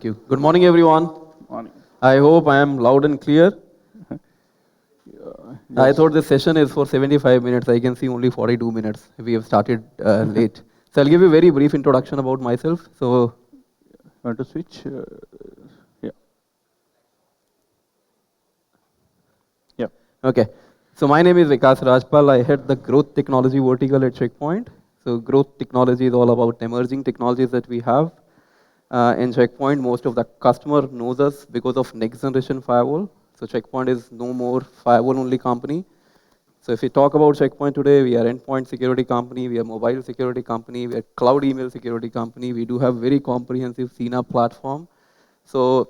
Thank you. Good morning, everyone. Morning. I hope I am loud and clear. I Just thought this session is for 75 minutes. I can see only 42 minutes. We have started late. So I'll give you a very brief introduction about myself. So, want to switch. Yeah. Yeah. okay. So my name is Vikas Rajpal. I head the growth technology vertical at Checkpoint. So growth technology is all about emerging technologies that we have. In Checkpoint, most of the customer knows us because of next generation firewall. So Checkpoint is no more firewall only company. So if we talk about Checkpoint today, we are endpoint security company, we are mobile security company, we are cloud email security company. We do have very comprehensive CNAP platform. So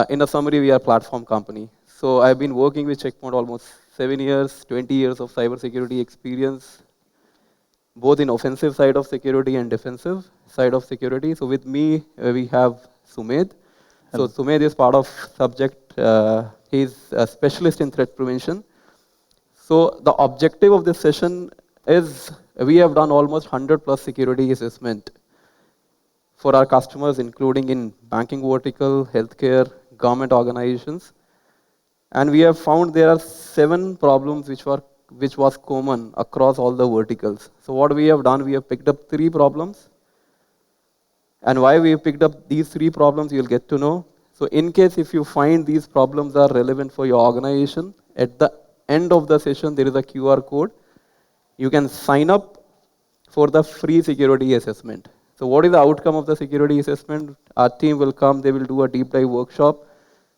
in a summary, we are platform company. So I've been working with Checkpoint almost 7 years, 20 years of cybersecurity experience, both in offensive side of security and defensive side of security. So with me, we have Sumed. So Hello. Sumed is part of subject. He's a specialist in threat prevention. So the objective of this session is we have done almost 100 plus security assessment for our customers, including in banking vertical, healthcare, government organizations. And we have found there are 7 problems which was common across all the verticals. So what we have done, we have picked up 3 problems. And why we have picked up these 3 problems, you'll get to know. So in case if you find these problems are relevant for your organization, at the end of the session, there is a QR code. You can sign up for the free security assessment. So what is the outcome of the security assessment? Our team will come, they will do a deep dive workshop.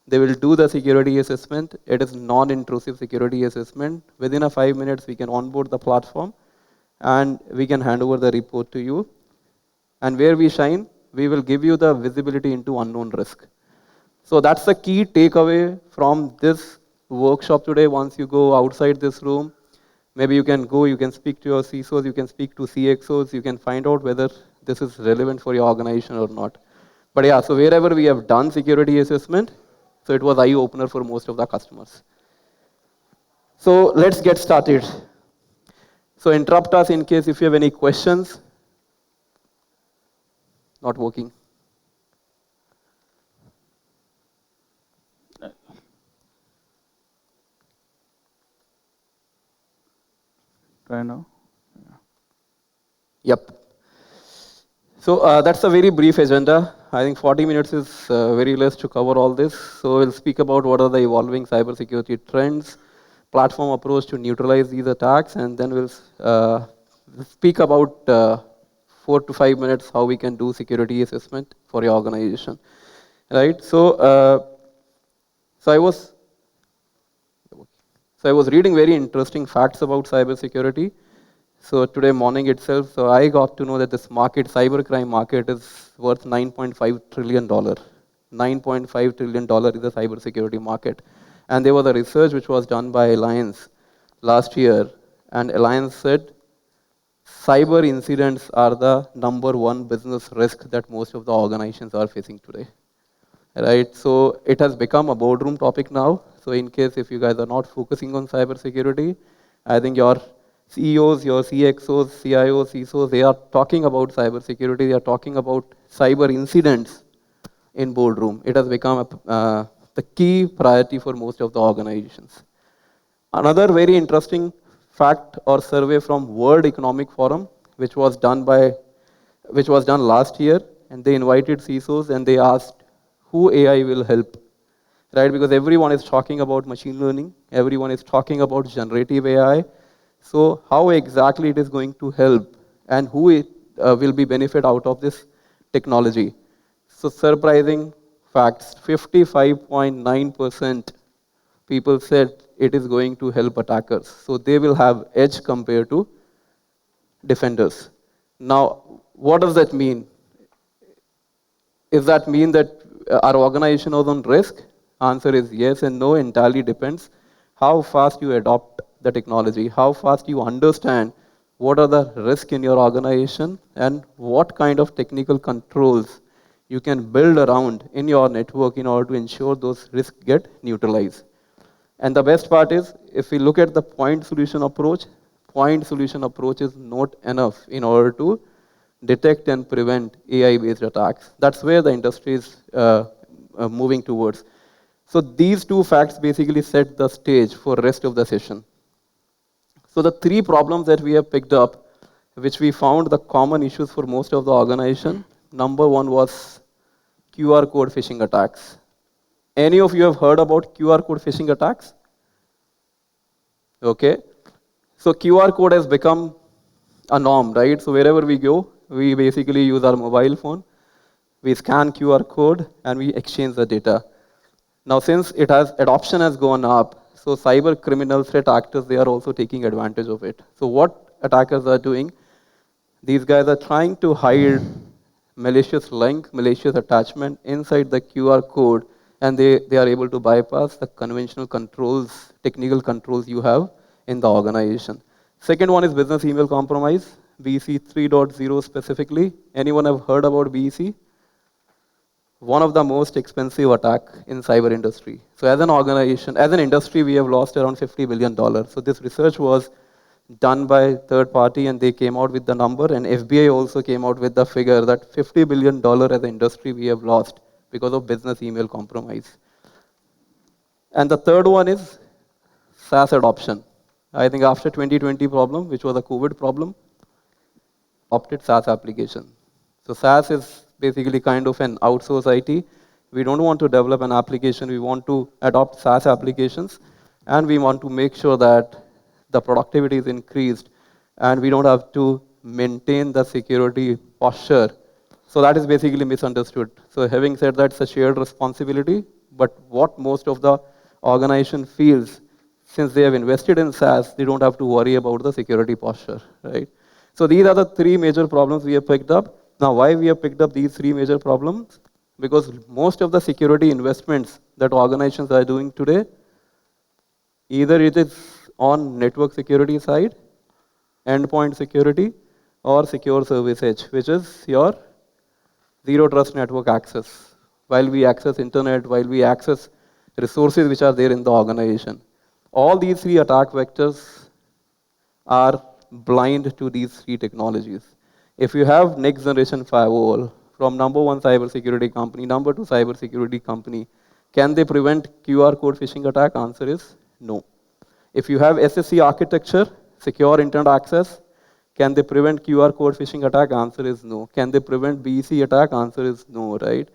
They will do the security assessment. It is non-intrusive security assessment. Within a 5 minutes, we can onboard the platform and we can hand over the report to you. And where we shine, we will give you the visibility into unknown risk. So that's the key takeaway from this workshop today. Once you go outside this room, maybe you can go, you can speak to your CISOs, you can speak to CXOs, you can find out whether this is relevant for your organization or not. But yeah, so wherever we have done security assessment, so it was eye opener for most of the customers. So let's get started. So interrupt us in case if you have any questions. Not working. Try now. Yep. So that's a very brief agenda. I think 40 minutes is very less to cover all this. So we'll speak about what are the evolving cybersecurity trends, platform approach to neutralize these attacks, and then we'll speak about 4 to 5 minutes how we can do security assessment for your organization. Right? So I was reading very interesting facts about cybersecurity. So today morning itself, so I got to know that this market, cybercrime market, is worth $9.5 trillion. $9.5 trillion is the cybersecurity market. And there was a research which was done by Alliance last year, and Alliance said cyber incidents are the number 1 business risk that most of the organizations are facing today. Right, so it has become a boardroom topic now. So in case if you guys are not focusing on cybersecurity, I think your CEOs, your CXOs, CIOs, CISOs, they are talking about cybersecurity. They are talking about cyber incidents in boardroom. It has become the key priority for most of the organizations. Another very interesting fact or survey from World Economic Forum, which was done last year, and they invited CISOs and they asked who AI will help, right? Because everyone is talking about machine learning, everyone is talking about generative AI. So how exactly it is going to help, and who will be benefit out of this technology? So surprising facts: 55.9% people said it is going to help attackers. So they will have edge compared to defenders. Now, what does that mean? Does that mean that our organization is on risk? Answer is yes and no, entirely depends how fast you adopt the technology, how fast you understand what are the risks in your organization, and what kind of technical controls you can build around in your network in order to ensure those risks get neutralized. And the best part is, if we look at the point solution approach is not enough in order to detect and prevent AI-based attacks. That's where the industry is moving towards. So these two facts basically set the stage for rest of the session. So the three problems that we have picked up, which we found the common issues for most of the organization, number one was QR code phishing attacks. Any of you have heard about QR code phishing attacks? Okay. So QR code has become a norm, right? So wherever we go, we basically use our mobile phone, we scan QR code, and we exchange the data. Now, since adoption has gone up, so cyber criminal threat actors, they are also taking advantage of it. So what attackers are doing, these guys are trying to hide malicious link, malicious attachment inside the QR code, and they are able to bypass the conventional controls, technical controls you have in the organization. Second one is business email compromise, BEC 3.0 specifically. Anyone have heard about BEC? One of the most expensive attack in cyber industry. So as an organization, as an industry, we have lost around $50 billion. So this research was done by third party and they came out with the number, and FBI also came out with the figure that $50 billion as an industry we have lost because of business email compromise. And the third one is SaaS adoption. I think after 2020 problem, which was a COVID problem, adopted SaaS application. So SaaS is basically kind of an outsourced IT. We don't want to develop an application. We want to adopt SaaS applications, and we want to make sure that the productivity is increased, and we don't have to maintain the security posture. So that is basically misunderstood. So having said that, it's a shared responsibility. But what most of the organization feels, since they have invested in SaaS, they don't have to worry about the security posture, right? So these are the three major problems we have picked up. Now, why we have picked up these three major problems? Because most of the security investments that organizations are doing today, either it is on network security side, endpoint security, or secure service edge, which is your zero trust network access. While we access internet, while we access resources which are there in the organization. All these three attack vectors are blind to these three technologies. If you have next generation firewall from number one cybersecurity company, number two cybersecurity company, can they prevent QR code phishing attack? Answer is no. If you have SSC architecture, secure internet access, can they prevent QR code phishing attack? Answer is no. Can they prevent BEC attack? Answer is no, right?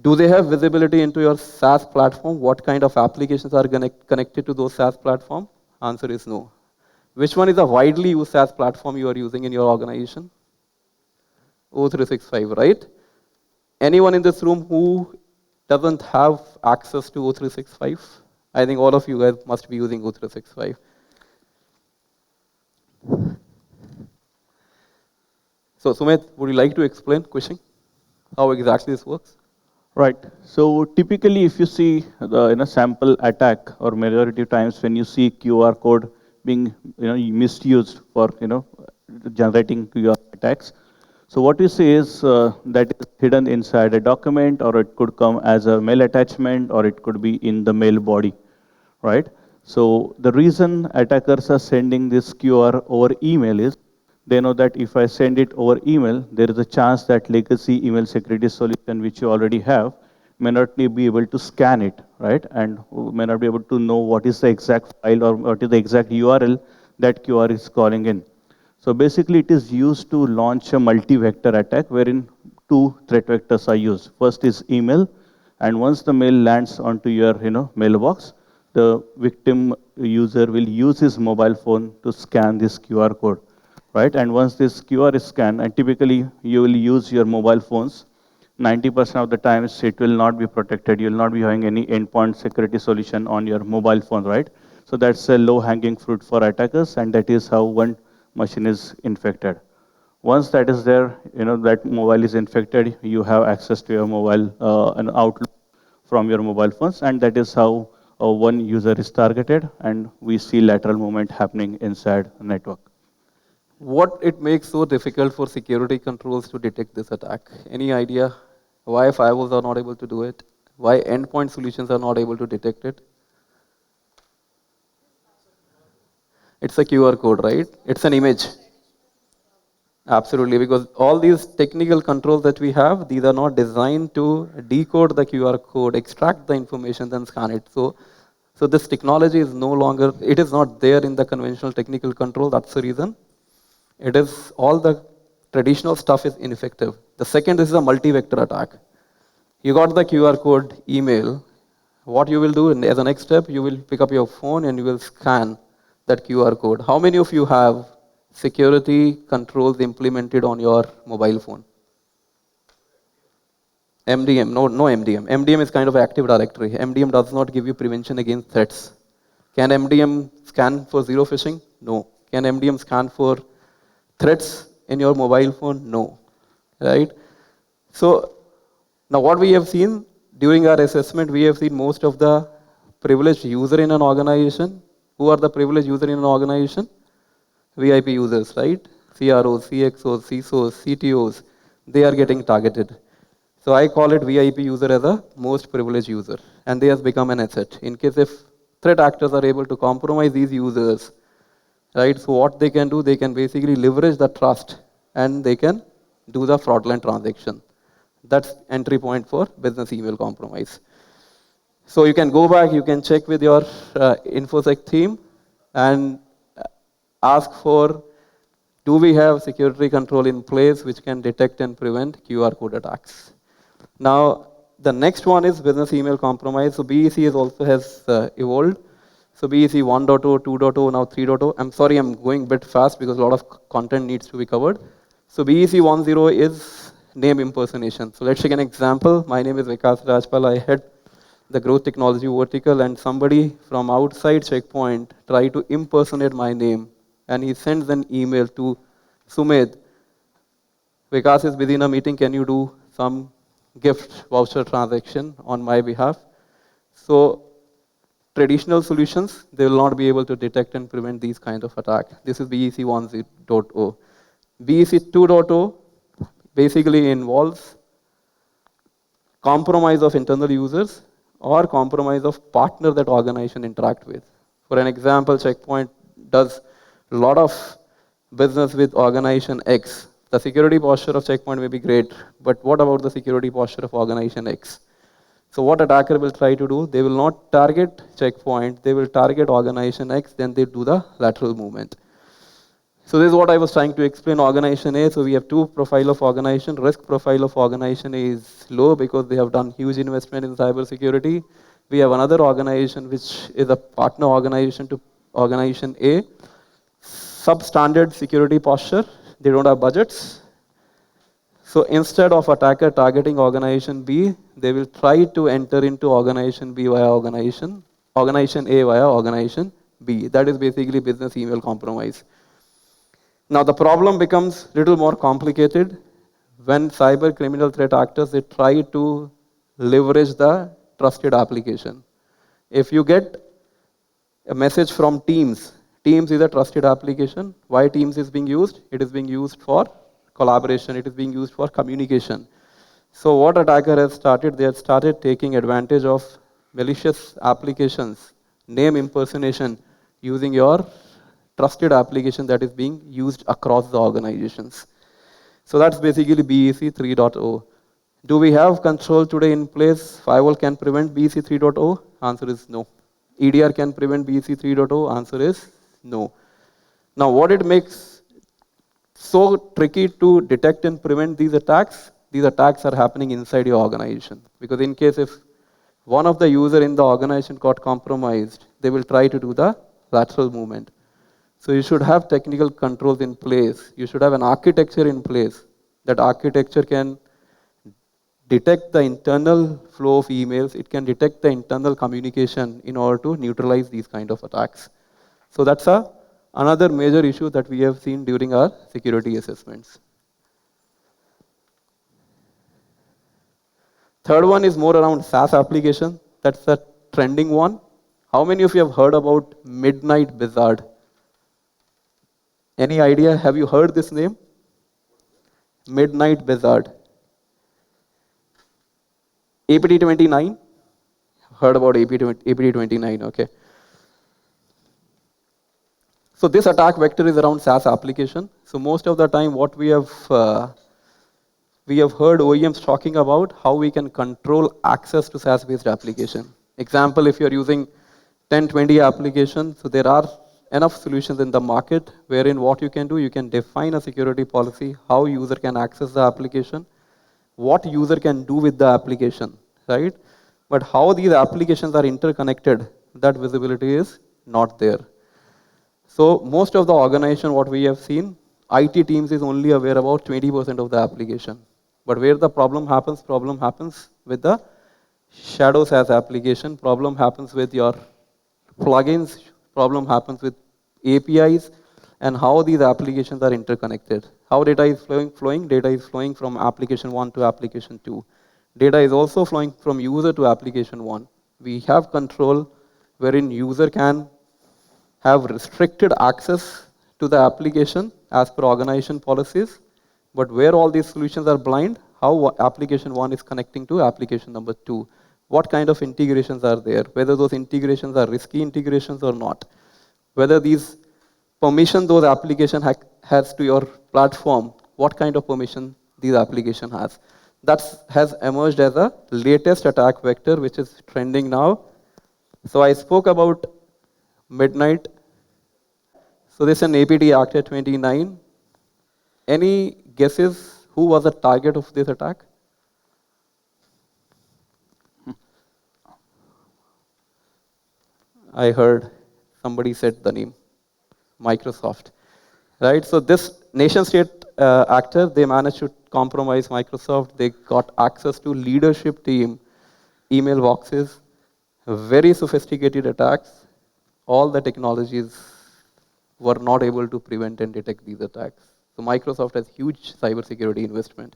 Do they have visibility into your SaaS platform? What kind of applications are connected to those SaaS platform? Answer is no. Which one is a widely used SaaS platform you are using in your organization? O365, right? Anyone in this room who doesn't have access to O365? I think all of you guys must be using O365. So Sumit, would you like to explain, question, how exactly this works? Right. So typically, if you see the sample attack, or majority of times when you see QR code being misused for generating QR attacks, so what you see is that is hidden inside a document, or it could come as a mail attachment, or it could be in the mail body, right? So the reason attackers are sending this QR over email is they know that if I send it over email, there is a chance that legacy email security solution, which you already have, may not be able to scan it, right? And may not be able to know what is the exact file or what is the exact URL that QR is calling in. So basically, it is used to launch a multi-vector attack wherein two threat vectors are used. First is email, and once the mail lands onto your mailbox, the victim user will use his mobile phone to scan this QR code, right? And once this QR is scanned, and typically you will use your mobile phones, 90% of the times it will not be protected. You will not be having any endpoint security solution on your mobile phone, right? So that's a low-hanging fruit for attackers, and that is how one machine is infected. Once that is there, that mobile is infected, you have access to your mobile and Outlook from your mobile phones, and that is how one user is targeted, and we see lateral movement happening inside the network. What it makes so difficult for security controls to detect this attack? Any idea why firewalls are not able to do it? Why endpoint solutions are not able to detect it? It's a QR code, right? It's an image. Absolutely, because all these technical controls that we have, these are not designed to decode the QR code, extract the information, then scan it. So this technology is no longer, it is not there in the conventional technical control. That's the reason. It is all the traditional stuff is ineffective. The second is a multi-vector attack. You got the QR code email. What you will do as a next step, you will pick up your phone and you will scan that QR code. How many of you have security controls implemented on your mobile phone? MDM, no MDM. MDM is kind of Active Directory. MDM does not give you prevention against threats. Can MDM scan for zero phishing? No. Can MDM scan for threats in your mobile phone? No. Right? So now what we have seen during our assessment, we have seen most of the privileged user in an organization. Who are the privileged user in an organization? VIP users, right? CROs, CXOs, CISOs, CTOs, they are getting targeted. So I call it VIP user as a most privileged user, and they have become an asset. In case if threat actors are able to compromise these users, right? So what they can do, they can basically leverage the trust, and they can do the fraudulent transaction. That's entry point for business email compromise. So you can go back, you can check with your InfoSec team, and ask for, do we have security control in place which can detect and prevent QR code attacks? Now, the next one is business email compromise. So BEC is also has evolved. So BEC 1.0, 2.0, now 3.0. I'm sorry, I'm going a bit fast because a lot of content needs to be covered. So BEC 1.0 is name impersonation. So let's take an example. My name is Vikas Rajpal. I head the growth technology vertical, and somebody from outside checkpoint try to impersonate my name, and he sends an email to Sumit. Vikas is busy in a meeting. Can you do some gift voucher transaction on my behalf? So traditional solutions, they will not be able to detect and prevent these kind of attack. This is BEC 1.0. BEC 2.0 basically involves compromise of internal users or compromise of partner that organization interact with. For an example, Checkpoint does a lot of business with organization X. The security posture of Checkpoint may be great, but what about the security posture of organization X? So what attacker will try to do, they will not target Checkpoint, they will target organization X, then they do the lateral movement. So this is what I was trying to explain. Organization A, so we have two profile of organization. Risk profile of organization A is low because they have done huge investment in cybersecurity. We have another organization which is a partner organization to organization A. Substandard security posture. They don't have budgets. So instead of attacker targeting organization B, they will try to enter into organization B via organization A via organization B. That is basically business email compromise. Now the problem becomes a little more complicated when cyber criminal threat actors they try to leverage the trusted application. If you get a message from Teams, Teams is a trusted application. Why Teams is being used? It is being used for collaboration, it is being used for communication. So what attacker has started, they have started taking advantage of malicious applications, name impersonation, using your trusted application that is being used across the organizations. So that's basically BEC 3.0. Do we have control today in place? Firewall can prevent BEC 3.0? Answer is no. EDR can prevent BEC 3.0? Answer is no. Now what it makes so tricky to detect and prevent these attacks are happening inside your organization. Because in case if one of the user in the organization got compromised, they will try to do the lateral movement. So you should have technical controls in place. You should have an architecture in place. That architecture can detect the internal flow of emails. It can detect the internal communication in order to neutralize these kind of attacks. So that's another major issue that we have seen during our security assessments. Third one is more around SaaS application. That's the trending one. How many of you have heard about Midnight Blizzard? Any idea? Have you heard this name? Midnight Blizzard. APT 29? Heard about APT 29, okay. So this attack vector is around SaaS application. So most of the time, what we have heard OEMs talking about how we can control access to SaaS-based application. Example, if you're using 10, 20 applications, so there are enough solutions in the market wherein what you can do, you can define a security policy, how user can access the application, what user can do with the application, right? But how these applications are interconnected, that visibility is not there. So most of the organization, what we have seen, IT teams is only aware about 20% of the application. But where the problem happens with the shadow SaaS application, problem happens with your plugins, problem happens with APIs, and how these applications are interconnected. How data is flowing, data is flowing from application 1 to application 2. Data is also flowing from user to application 1. We have control wherein user can have restricted access to the application as per organization policies, but where all these solutions are blind, how application 1 is connecting to application number 2. What kind of integrations are there, whether those integrations are risky integrations or not, whether these permission those application has to your platform, what kind of permission these application has. That has emerged as a latest attack vector which is trending now. So I spoke about midnight. So this is an APT Act 29. Any guesses who was the target of this attack? I heard somebody said the name, Microsoft. Right? So this nation state actor, they managed to compromise Microsoft. They got access to leadership team, email boxes, very sophisticated attacks. All the technologies were not able to prevent and detect these attacks. So Microsoft has huge cybersecurity investment.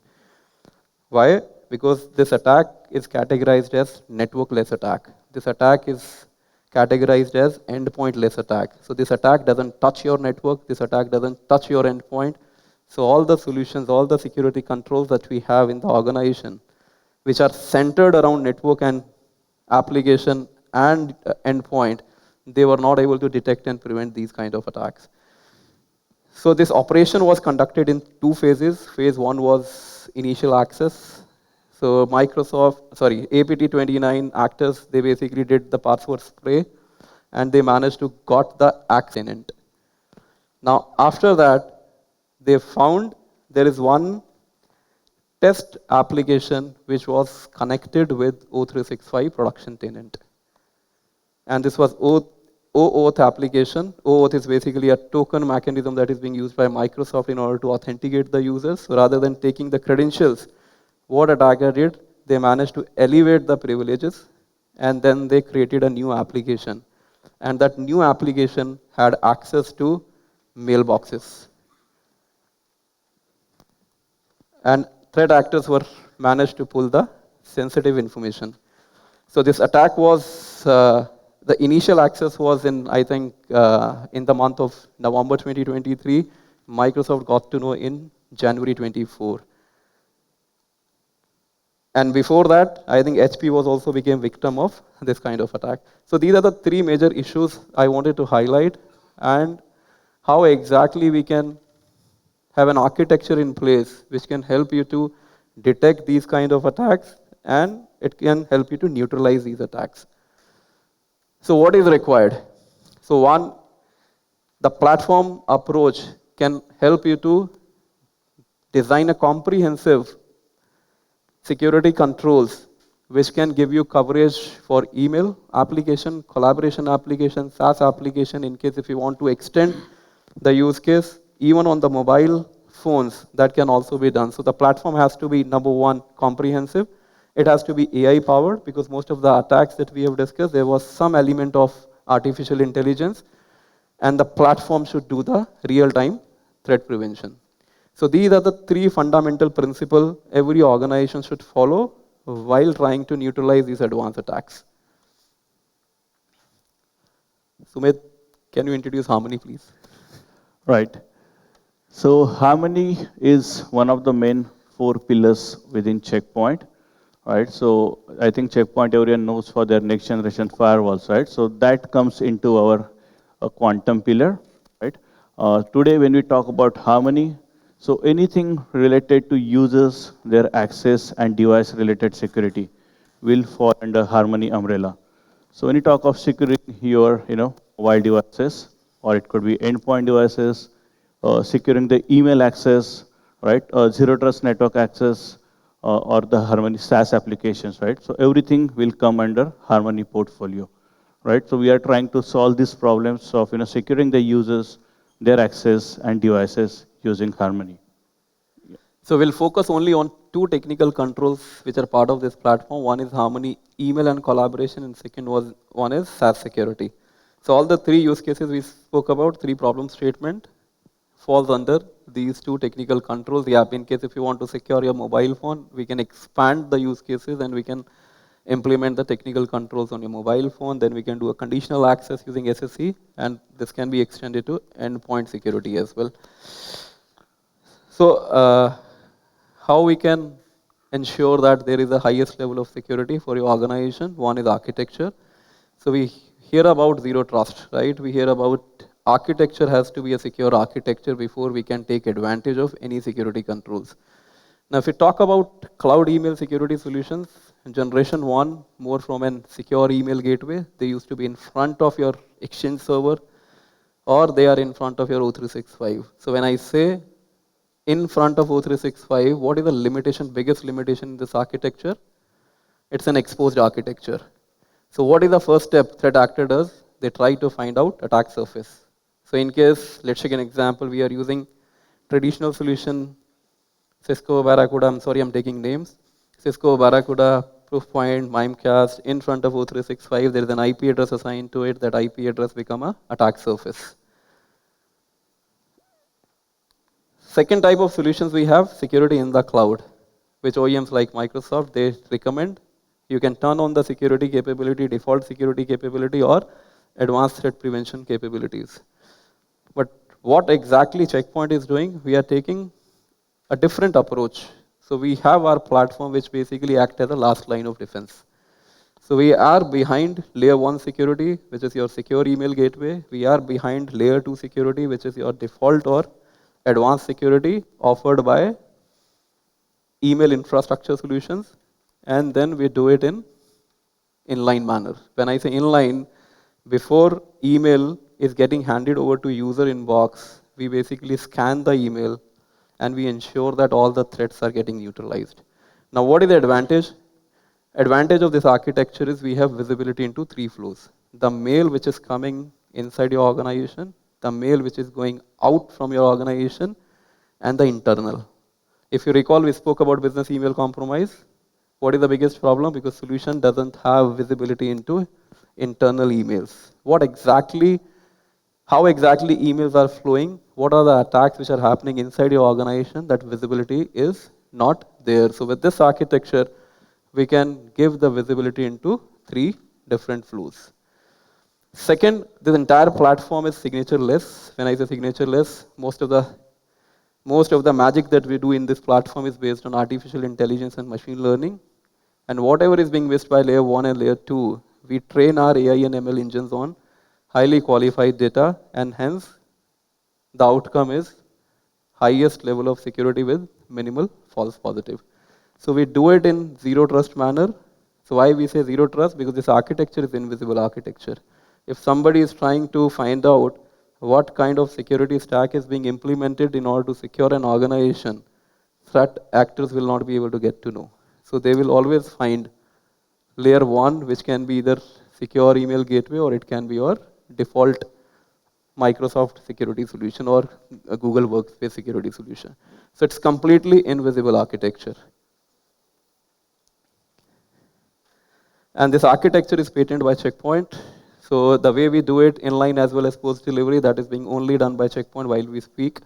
Why? Because this attack is categorized as network-less attack. This attack is categorized as endpoint-less attack. So this attack doesn't touch your network. This attack doesn't touch your endpoint. So all the solutions, all the security controls that we have in the organization, which are centered around network and application and endpoint, they were not able to detect and prevent these kind of attacks. So this operation was conducted in two phases. Phase one was initial access. So APT 29 actors, they basically did the password spray and they managed to got the access in it. Now after that, they found there is one test application which was connected with O365 production tenant. And this was OAuth application. OAuth is basically a token mechanism that is being used by Microsoft in order to authenticate the users. So rather than taking the credentials, what attacker did, they managed to elevate the privileges and then they created a new application. And that new application had access to mailboxes. And threat actors were managed to pull the sensitive information. So this attack was, the initial access was in, I think, in the month of November 2023. Microsoft got to know in January 24. And before that, I think HP was also became victim of this kind of attack. So these are the three major issues I wanted to highlight and how exactly we can have an architecture in place which can help you to detect these kind of attacks and it can help you to neutralize these attacks. So what is required? So one, the platform approach can help you to design a comprehensive security controls which can give you coverage for email application, collaboration application, SaaS application in case if you want to extend the use case, even on the mobile phones, that can also be done. So the platform has to be, number one, comprehensive. It has to be AI powered because most of the attacks that we have discussed, there was some element of artificial intelligence and the platform should do the real-time threat prevention. So these are the three fundamental principles every organization should follow while trying to neutralize these advanced attacks. Sumit, can you introduce Harmony, please? Right. So Harmony is one of the main four pillars within Checkpoint, right? So I think Checkpoint everyone knows for their next generation firewalls, right? So that comes into our quantum pillar, right? Today, when we talk about harmony, so anything related to users, their access, and device-related security will fall under harmony umbrella. So when you talk of securing your, mobile devices, or it could be endpoint devices, securing the email access, right, zero trust network access, or the Harmony SaaS applications, right? So everything will come under Harmony portfolio, right? So we are trying to solve these problems of, securing the users, their access and devices using Harmony. Yeah. So we'll focus only on two technical controls which are part of this platform. One is Harmony email and collaboration, and second was one is SaaS security. So all the three use cases we spoke about, three problem statement, falls under these two technical controls. Yeah, in case if you want to secure your mobile phone, we can expand the use cases and we can implement the technical controls on your mobile phone. Then we can do a conditional access using SSE, and this can be extended to endpoint security as well. So, how we can ensure that there is the highest level of security for your organization? One is architecture. So we hear about zero trust, right? We hear about architecture has to be a secure architecture before we can take advantage of any security controls. Now, if we talk about cloud email security solutions, generation one, more from an secure email gateway, they used to be in front of your Exchange server or they are in front of your O365. So when I say in front of O365, what is the limitation, biggest limitation in this architecture? It's an exposed architecture. So what is the first step threat actor does? They try to find out attack surface. So in case, let's take an example, we are using traditional solution, Cisco, Barracuda, I'm sorry, I'm taking names. Cisco, Barracuda, Proofpoint, Mimecast, in front of O365, there is an IP address assigned to it, that IP address become a attack surface. Second type of solutions we have, security in the cloud, which OEMs like Microsoft, they recommend. You can turn on the security capability, default security capability, or advanced threat prevention capabilities. But what exactly Checkpoint is doing, we are taking a different approach. So we have our platform which basically act as a last line of defense. So we are behind layer 1 security, which is your secure email gateway. We are behind layer 2 security, which is your default or advanced security offered by email infrastructure solutions. And then we do it in inline manner. When I say inline, before email is getting handed over to user inbox, we basically scan the email and we ensure that all the threats are getting neutralized. Now, what is the advantage? Advantage of this architecture is we have visibility into three flows. The mail which is coming inside your organization, the mail which is going out from your organization, and the internal. If you recall, we spoke about business email compromise. What is the biggest problem? Because solution doesn't have visibility into internal emails. How exactly emails are flowing? What are the attacks which are happening inside your organization? That visibility is not there. So with this architecture, we can give the visibility into three different flows. Second, this entire platform is signature-less. When I say signature-less, most of the magic that we do in this platform is based on artificial intelligence and machine learning. And whatever is being missed by layer 1 and layer 2, we train our AI and ML engines on highly qualified data, and hence the outcome is highest level of security with minimal false positive. So we do it in zero trust manner. So why we say zero trust? Because this architecture is invisible architecture. If somebody is trying to find out what kind of security stack is being implemented in order to secure an organization, threat actors will not be able to get to know. So they will always find layer 1, which can be either secure email gateway or it can be your default Microsoft security solution or a Google Workspace security solution. So it's completely invisible architecture. And this architecture is patented by Checkpoint. So the way we do it inline as well as post delivery, that is being only done by Checkpoint while we speak.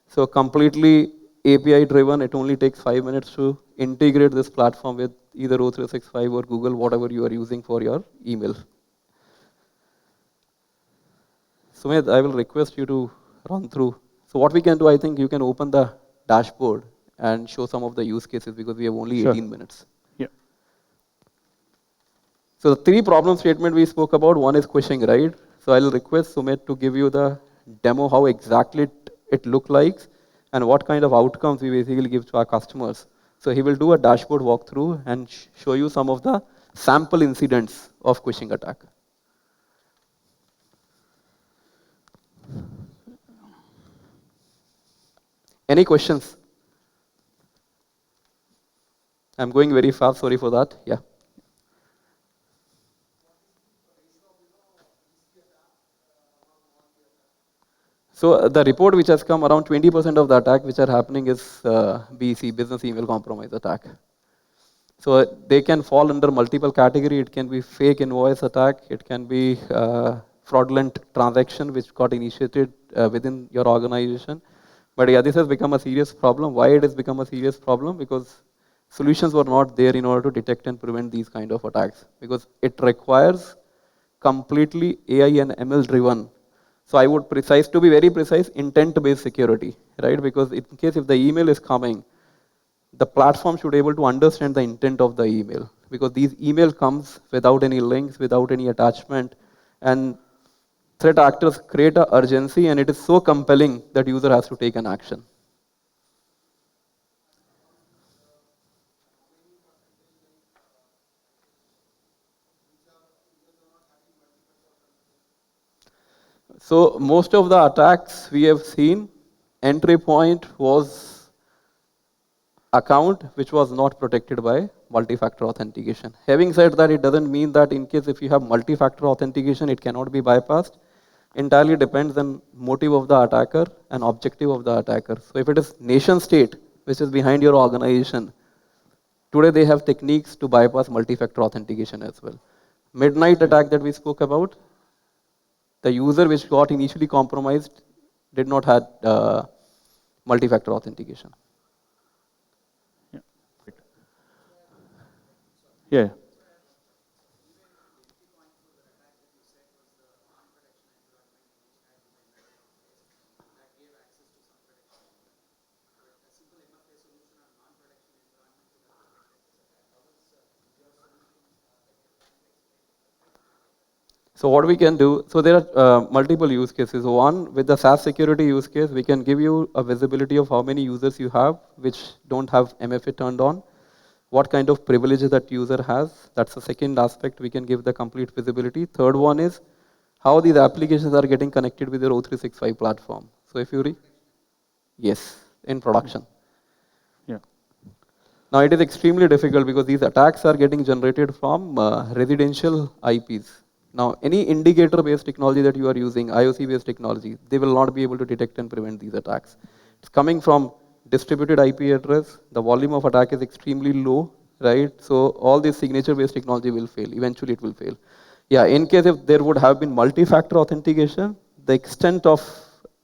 So completely API driven, it only takes 5 minutes to integrate this platform with either O365 or Google, whatever you are using for your email. Sumit, I will request you to run through. So what we can do, I think you can open the dashboard and show some of the use cases because we have only Sure. 18 minutes. Yeah. So the three problem statement we spoke about, one is quishing, right? So I'll request Sumit to give you the demo how exactly it look like and what kind of outcomes we basically give to our customers. So he will do a dashboard walkthrough and show you some of the sample incidents of phishing attack. Any questions? I'm going very fast, sorry for that. Yeah. So the report which has come, around 20% of the attack which are happening is BEC, business email compromise attack. So they can fall under multiple category. It can be fake invoice attack. It can be fraudulent transaction which got initiated within your organization. But yeah, this has become a serious problem. Why it has become a serious problem? Because solutions were not there in order to detect and prevent these kind of attacks. Because it requires completely AI and ML driven. So I would precise, to be very precise, intent based security, right? Because in case if the email is coming, the platform should be able to understand the intent of the email, because these email comes without any links, without any attachment, and threat actors create a urgency, and it is so compelling that user has to take an action. So most of the attacks we have seen, entry point was account which was not protected by multi-factor authentication. Having said that, it doesn't mean that in case if you have multi-factor authentication, it cannot be bypassed. Entirely depends on motive of the attacker and objective of the attacker. So if it is nation state which is behind your organization, today they have techniques to bypass multi-factor authentication as well. Midnight Yeah. attack that we spoke about, the user which got initially compromised did not have multi-factor authentication. Yeah. Right. Yeah. So what we can do, so there are multiple use cases. One, with the SaaS security use case, we can give you a visibility of how many users you have which don't have MFA turned on, what kind of privileges that user has. That's the second aspect. We can give the complete visibility. Third one is how these applications are getting connected with your O365 platform. So if you yes, in production. Yeah. Now it is extremely difficult because these attacks are getting generated from residential IPs. Now any indicator based technology that you are using, IOC based technology, they will not be able to detect and prevent these attacks. It's coming from distributed IP address, the volume of attack is extremely low, right? So all this signature based technology will fail, eventually it will fail. Yeah, in case if there would have been multi-factor authentication, the extent of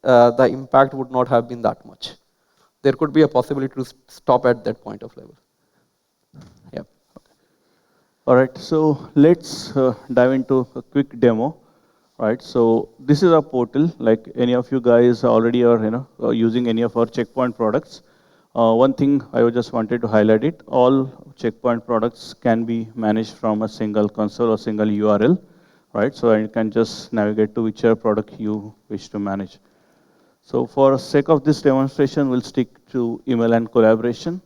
the impact would not have been that much. There could be a possibility to stop at that point of level. Yeah. All right, so let's dive into a quick demo. All right, so this is our portal. Like any of you guys already are, using any of our Checkpoint products. One thing I just wanted to highlight it: all Checkpoint products can be managed from a single console or single URL. Right, so you can just navigate to whichever product you wish to manage. So for sake of this demonstration, we'll stick to email and collaboration.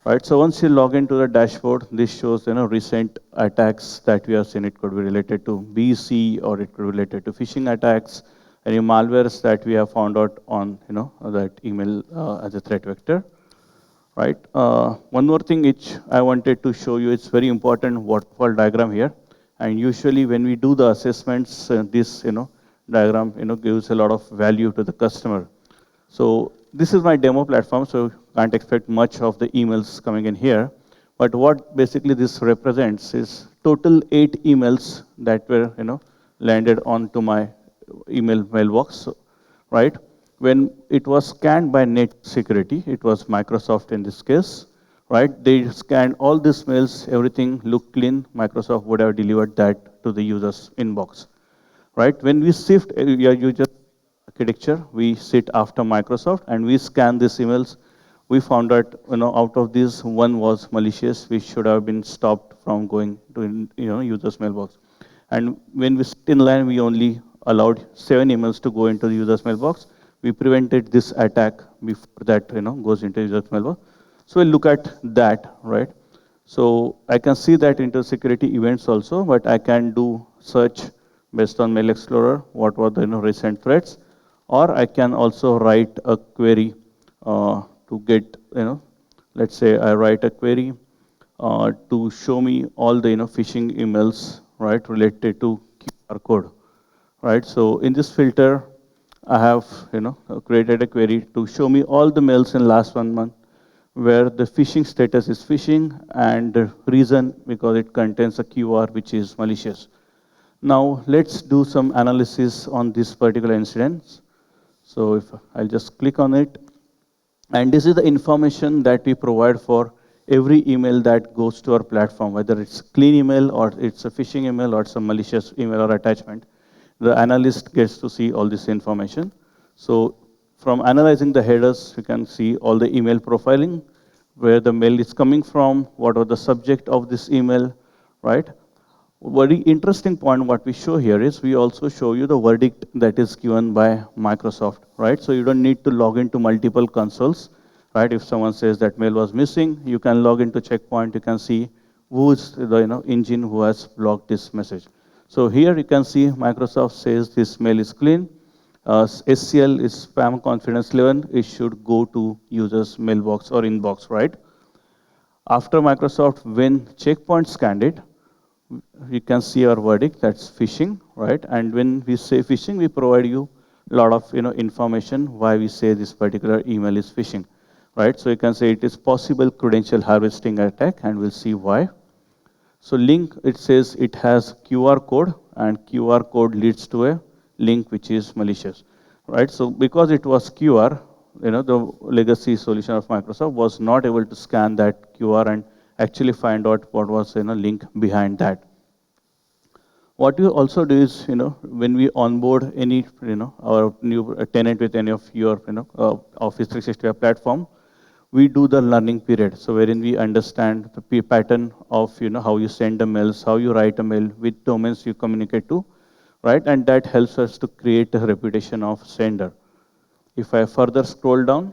Right, so once you log into the dashboard, this shows recent attacks that we have seen. It could be related to BC or it could be related to phishing attacks, any malwares that we have found out on that email as a threat vector. Right. One more thing which I wanted to show you, it's very important waterfall diagram here. And usually when we do the assessments, this diagram gives a lot of value to the customer. So this is my demo platform, so can't expect much of the emails coming in here. But what basically this represents is total 8 emails that were landed onto my email mailbox, right? When it was scanned by net security, it was Microsoft in this case, right? They scanned all these mails, everything looked clean. Microsoft would have delivered that to the user's inbox, right? When we shift, you just architecture, we sit after Microsoft and we scan these emails. We found that out of these, one was malicious, which should have been stopped from going to users mailbox. And when we sit in line, we only allowed 7 emails to go into the user's mailbox. We prevented this attack before that goes into user's mailbox. So we'll look at that, right? So I can see that into security events also, but I can do search based on Mail Explorer, what were the recent threats, or I can also write a query to get, let's say I write a query to show me all the phishing emails, right, related to QR code, right? So in this filter, I have created a query to show me all the mails in last 1 month where the phishing status is phishing and the reason because it contains a QR which is malicious. Now let's do some analysis on this particular incident. So if I'll just click on it, and this is the information that we provide for every email that goes to our platform, whether it's clean email or it's a phishing email or some malicious email or attachment. The analyst gets to see all this information. So from analyzing the headers, you can see all the email profiling, where the mail is coming from, what was the subject of this email, right? Very interesting point what we show here is we also show you the verdict that is given by Microsoft, right? So you don't need to log into multiple consoles, right? If someone says that mail was missing, you can log into Checkpoint, you can see who's the engine who has blocked this message. So here you can see Microsoft says this mail is clean. SCL is spam confidence level. It should go to users mailbox or inbox, right? After Microsoft, when Checkpoint scanned it, you can see our verdict, that's phishing, right? And when we say phishing, we provide you a lot of information why we say this particular email is phishing, right? So you can say it is possible credential harvesting attack, and we'll see why. So link, it says it has QR code, and QR code leads to a link which is malicious, right? So because it was QR, the legacy solution of Microsoft was not able to scan that QR and actually find out what was link behind that. What you also do is, when we onboard any, our new tenant with any of your, Office 365 platform, we do the learning period. So wherein we understand the pattern of, how you send the mails, how you write a mail, which domains you communicate to, right? And that helps us to create a reputation of sender. If I further scroll down,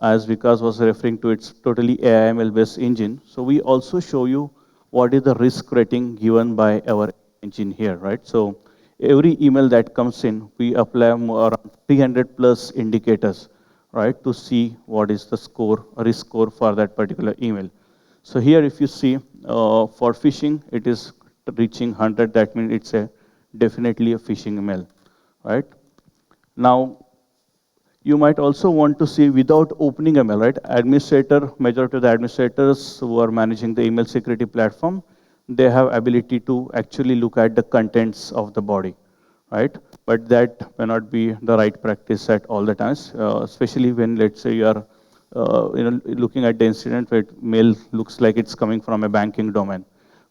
as Vikas was referring to, it's totally AIML-based engine. So we also show you what is the risk rating given by our engine here, right? So every email that comes in, we apply more around 300 plus indicators, right, to see what is the score, risk score for that particular email. So here, if you see for phishing, it is reaching 100. That means it's a definitely a phishing email, right? Now, you might also want to see without opening a mail, right? Majority of the administrators who are managing the email security platform, they have ability to actually look at the contents of the body, right? But that may not be the right practice at all the times, especially when, let's say, you are looking at the incident where mail looks like it's coming from a banking domain,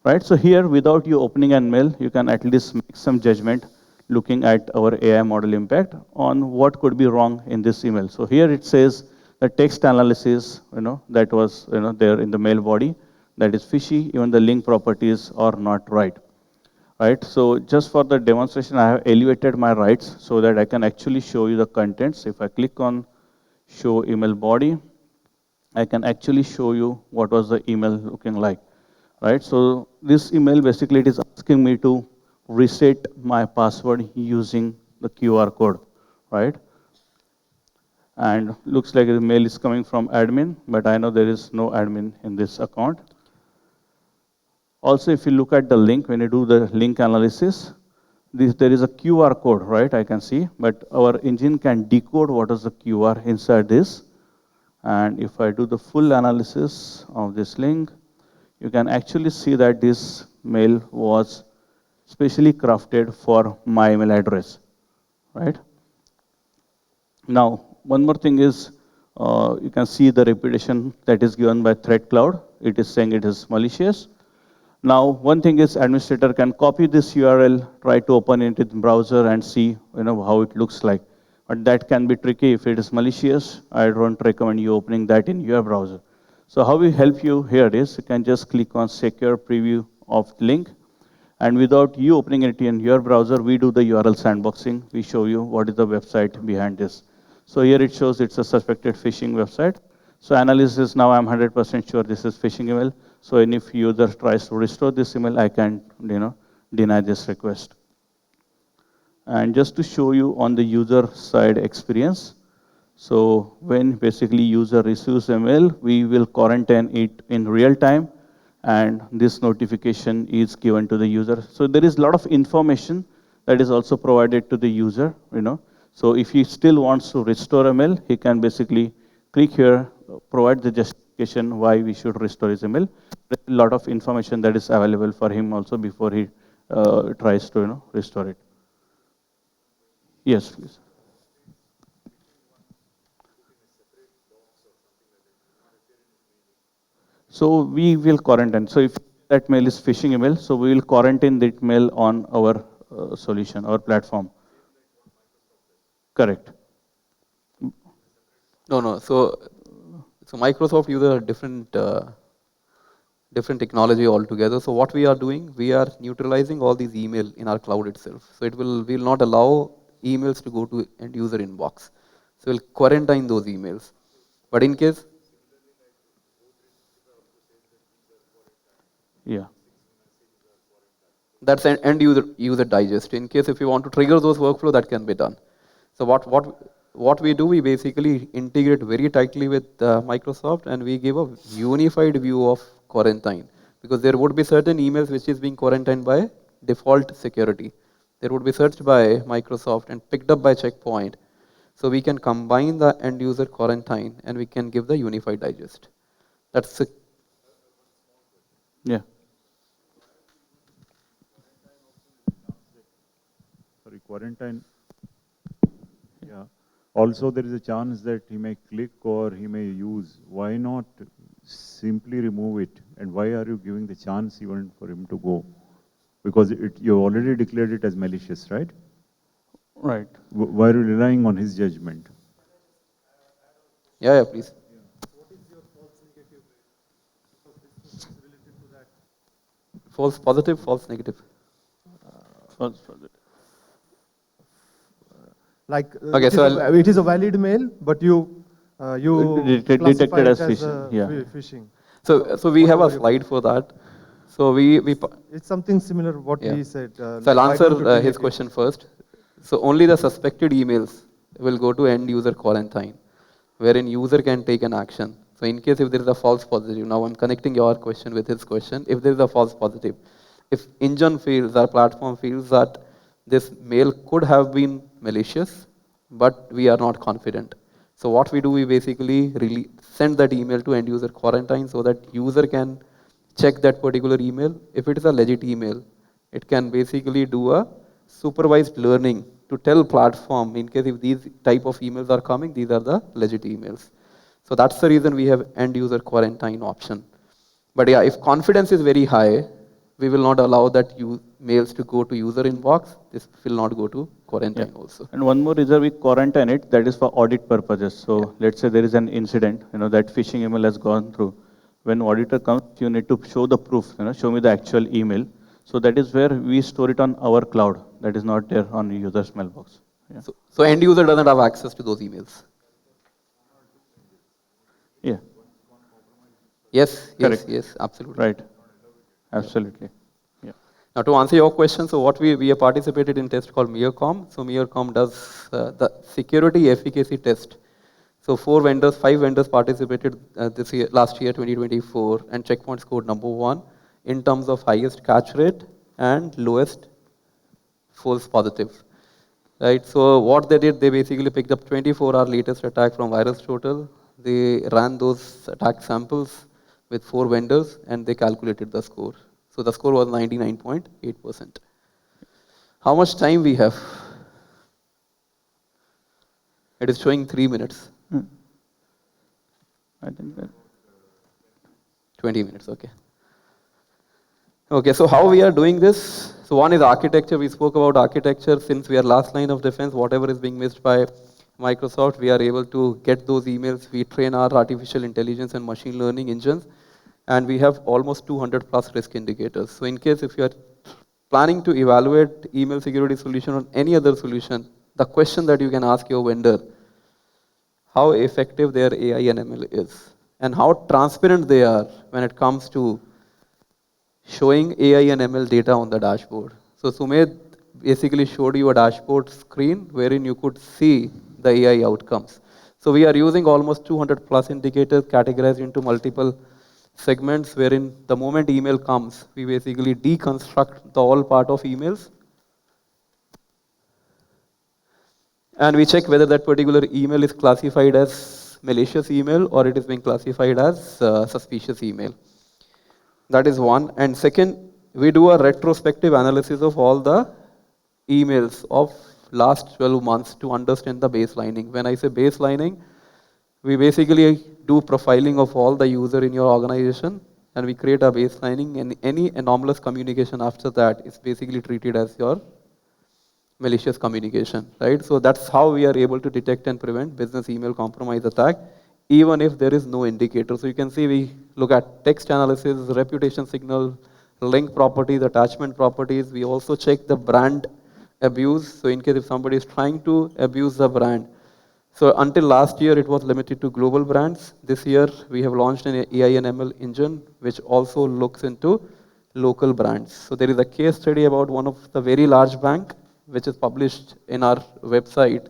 right? So here, without you opening an mail, you can at least make some judgment looking at our AI model impact on what could be wrong in this email. So here it says the text analysis, that was there in the mail body, that is fishy. Even the link properties are not right. Right. So just for the demonstration, I have elevated my rights so that I can actually show you the contents. If I click on show email body, I can actually show you what was the email looking like. Right. So this email basically it is asking me to reset my password using the QR code, right? And looks like the mail is coming from admin, but I know there is no admin in this account. Also, if you look at the link, when you do the link analysis, there is a QR code, right? I can see, but our engine can decode what is the QR inside this. And if I do the full analysis of this link, you can actually see that this mail was specially crafted for my email address, right? Now, one more thing is, you can see the reputation that is given by Threat Cloud. It is saying it is malicious. Now, one thing is administrator can copy this URL, try to open it in browser and see how it looks like. But that can be tricky if it is malicious. I don't recommend you opening that in your browser. So how we help you here is you can just click on secure preview of the link. And without you opening it in your browser, we do the URL sandboxing. We show you what is the website behind this. So here it shows it's a suspected phishing website. So analysis, now I'm 100% sure this is phishing email. So if user tries to restore this email, I can deny this request. And just to show you on the user side experience, so when basically user receives email, we will quarantine it in real time, and this notification is given to the user. So there is a lot of information that is also provided to the user. So if he still wants to restore email, he can basically click here, provide the justification why we should restore his email. There's a lot of information that is available for him also before he tries to restore it. Yes, please. So we will quarantine. So if that mail is phishing email, so we will quarantine that mail on our solution, our platform. Correct. No. So Microsoft uses a different technology altogether. So what we are doing, we are neutralizing all these email in our cloud itself. So we will not allow emails to go to end user inbox. So we'll quarantine those emails. But in case Yeah. that's an end user digest. In case if you want to trigger those workflow, that can be done. So what we do, we basically integrate very tightly with Microsoft, and we give a unified view of quarantine, because there would be certain emails which is being quarantined by default security. There would be searched by Microsoft and picked up by Checkpoint. So we can combine the end user quarantine and we can give the unified digest. That's the Yeah. Sorry, quarantine. Yeah. Also, there is a chance that he may click or he may use. Why not simply remove it? And why are you giving the chance even for him to go? Because you already declared it as malicious, right? Right. Why are you relying on his judgment? yeah, please. False positive, false negative. False positive. Like Okay, so it is a valid mail, but you classify Detected it as as phishing. Yeah. phishing. So we have a Whatever you slide for that. So we It's something similar what yeah. he said. So I'll Like, why answer don't you his delete it? question first. So only the suspected emails will go to end user quarantine, wherein user can take an action. So in case if there is a false positive, now I'm connecting your question with his question. If there is a false positive, if engine feels, our platform feels that this mail could have been malicious, but we are not confident. So what we do, we basically really send that email to end user quarantine so that user can check that particular email. If it is a legit email, it can basically do a supervised learning to tell platform in case if these type of emails are coming, these are the legit emails. So that's the reason we have end user quarantine option. But yeah, if confidence is very high, we will not allow that mails to go to user inbox. This will not go to Yeah. quarantine also. And one more is that we quarantine it, that is for audit purposes. Yeah. So let's say there is an incident, that phishing email has gone through. When auditor comes, you need to show the proof, show me the actual email. So that is where we store it on our cloud. That is not there on the user's mailbox. Yeah. So end user doesn't have access to those emails. Yeah. Yes, Correct. absolutely. Right. Absolutely. Yeah. Now to answer your question, so what we have participated in test called MIRCOM. So MIRCOM does the security efficacy test. So 5 vendors participated last year, 2024, and Checkpoint scored number 1 in terms of highest catch rate and lowest false positive. Right. So what they did, they basically picked up 24-hour latest attack from Virus Total. They ran those attack samples with 4 vendors, and they calculated the score. So the score was 99.8%. How much time we have? It is showing 3 minutes. Hmm. I think that. 20 minutes, okay. Okay, so how we are doing this? So one is architecture. We spoke about architecture. Since we are last line of defense, whatever is being missed by Microsoft, we are able to get those emails. We train our artificial intelligence and machine learning engines, and we have almost 200 plus risk indicators. So in case if you are planning to evaluate email security solution or any other solution, the question that you can ask your vendor, how effective their AI and ML is, and how transparent they are when it comes to showing AI and ML data on the dashboard. So Sumedh basically showed you a dashboard screen wherein you could see the AI outcomes. So we are using almost 200 plus indicators categorized into multiple segments wherein the moment email comes, we basically deconstruct the all part of emails and we check whether that particular email is classified as malicious email or it is being classified as suspicious email. That is one. And second, we do a retrospective analysis of all the emails of last 12 months to understand the baselining. When I say baselining, we basically do profiling of all the user in your organization and we create a baselining and any anomalous communication after that is basically treated as your malicious communication, right? So that's how we are able to detect and prevent business email compromise attack, even if there is no indicator. So you can see we look at text analysis, reputation signal, link properties, attachment properties. We also check the brand abuse. So in case if somebody is trying to abuse the brand. So until last year, it was limited to global brands. This year, we have launched an AI and ML engine, which also looks into local brands. So there is a case study about one of the very large bank, which is published in our website,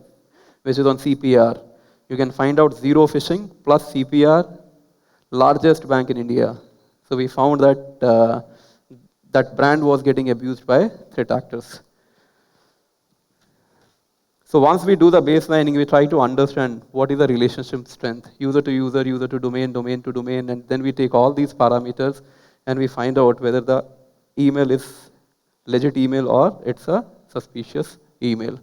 which is on CPR. You can find out zero phishing plus CPR, largest bank in India. So we found that that brand was getting abused by threat actors. So once we do the baselining, we try to understand what is the relationship strength, user to user, user to domain, domain to domain, and then we take all these parameters and we find out whether the email is legit email or it's a suspicious email.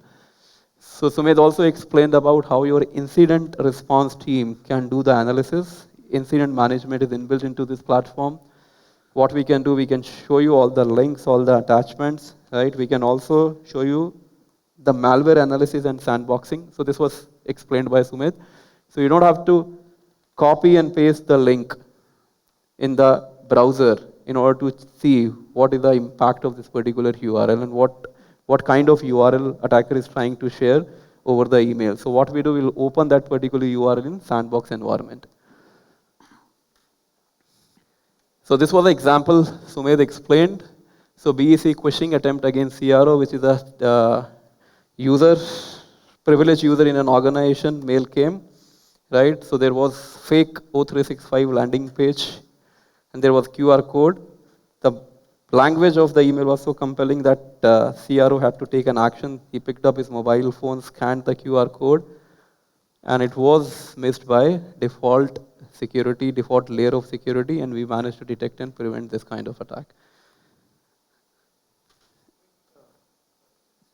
So Sumedh also explained about how your incident response team can do the analysis. Incident management is inbuilt into this platform. What we can do, we can show you all the links, all the attachments, right? We can also show you the malware analysis and sandboxing. So this was explained by Sumedh. So you don't have to copy and paste the link in the browser in order to see what is the impact of this particular URL and what kind of URL attacker is trying to share over the email. So what we do, we'll open that particular URL in sandbox environment. So this was the example Sumedh explained. So BEC phishing attempt against CRO, which is a user, privileged user in an organization, mail came, right? So there was fake O365 landing page and there was QR code. The language of the email was so compelling that CRO had to take an action. He picked up his mobile phone, scanned the QR code, and it was missed by default security, default layer of security, and we managed to detect and prevent this kind of attack.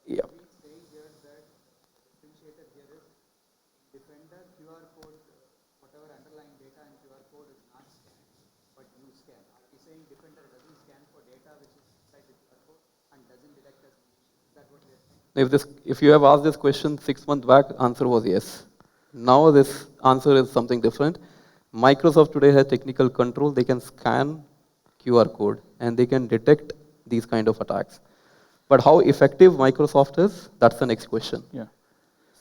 Yeah. If you have asked this question 6 months back, answer was yes. Now this answer is something different. Microsoft today has technical control. They can scan QR code and they can detect these kind of attacks. But how effective Microsoft is, that's the next question. Yeah.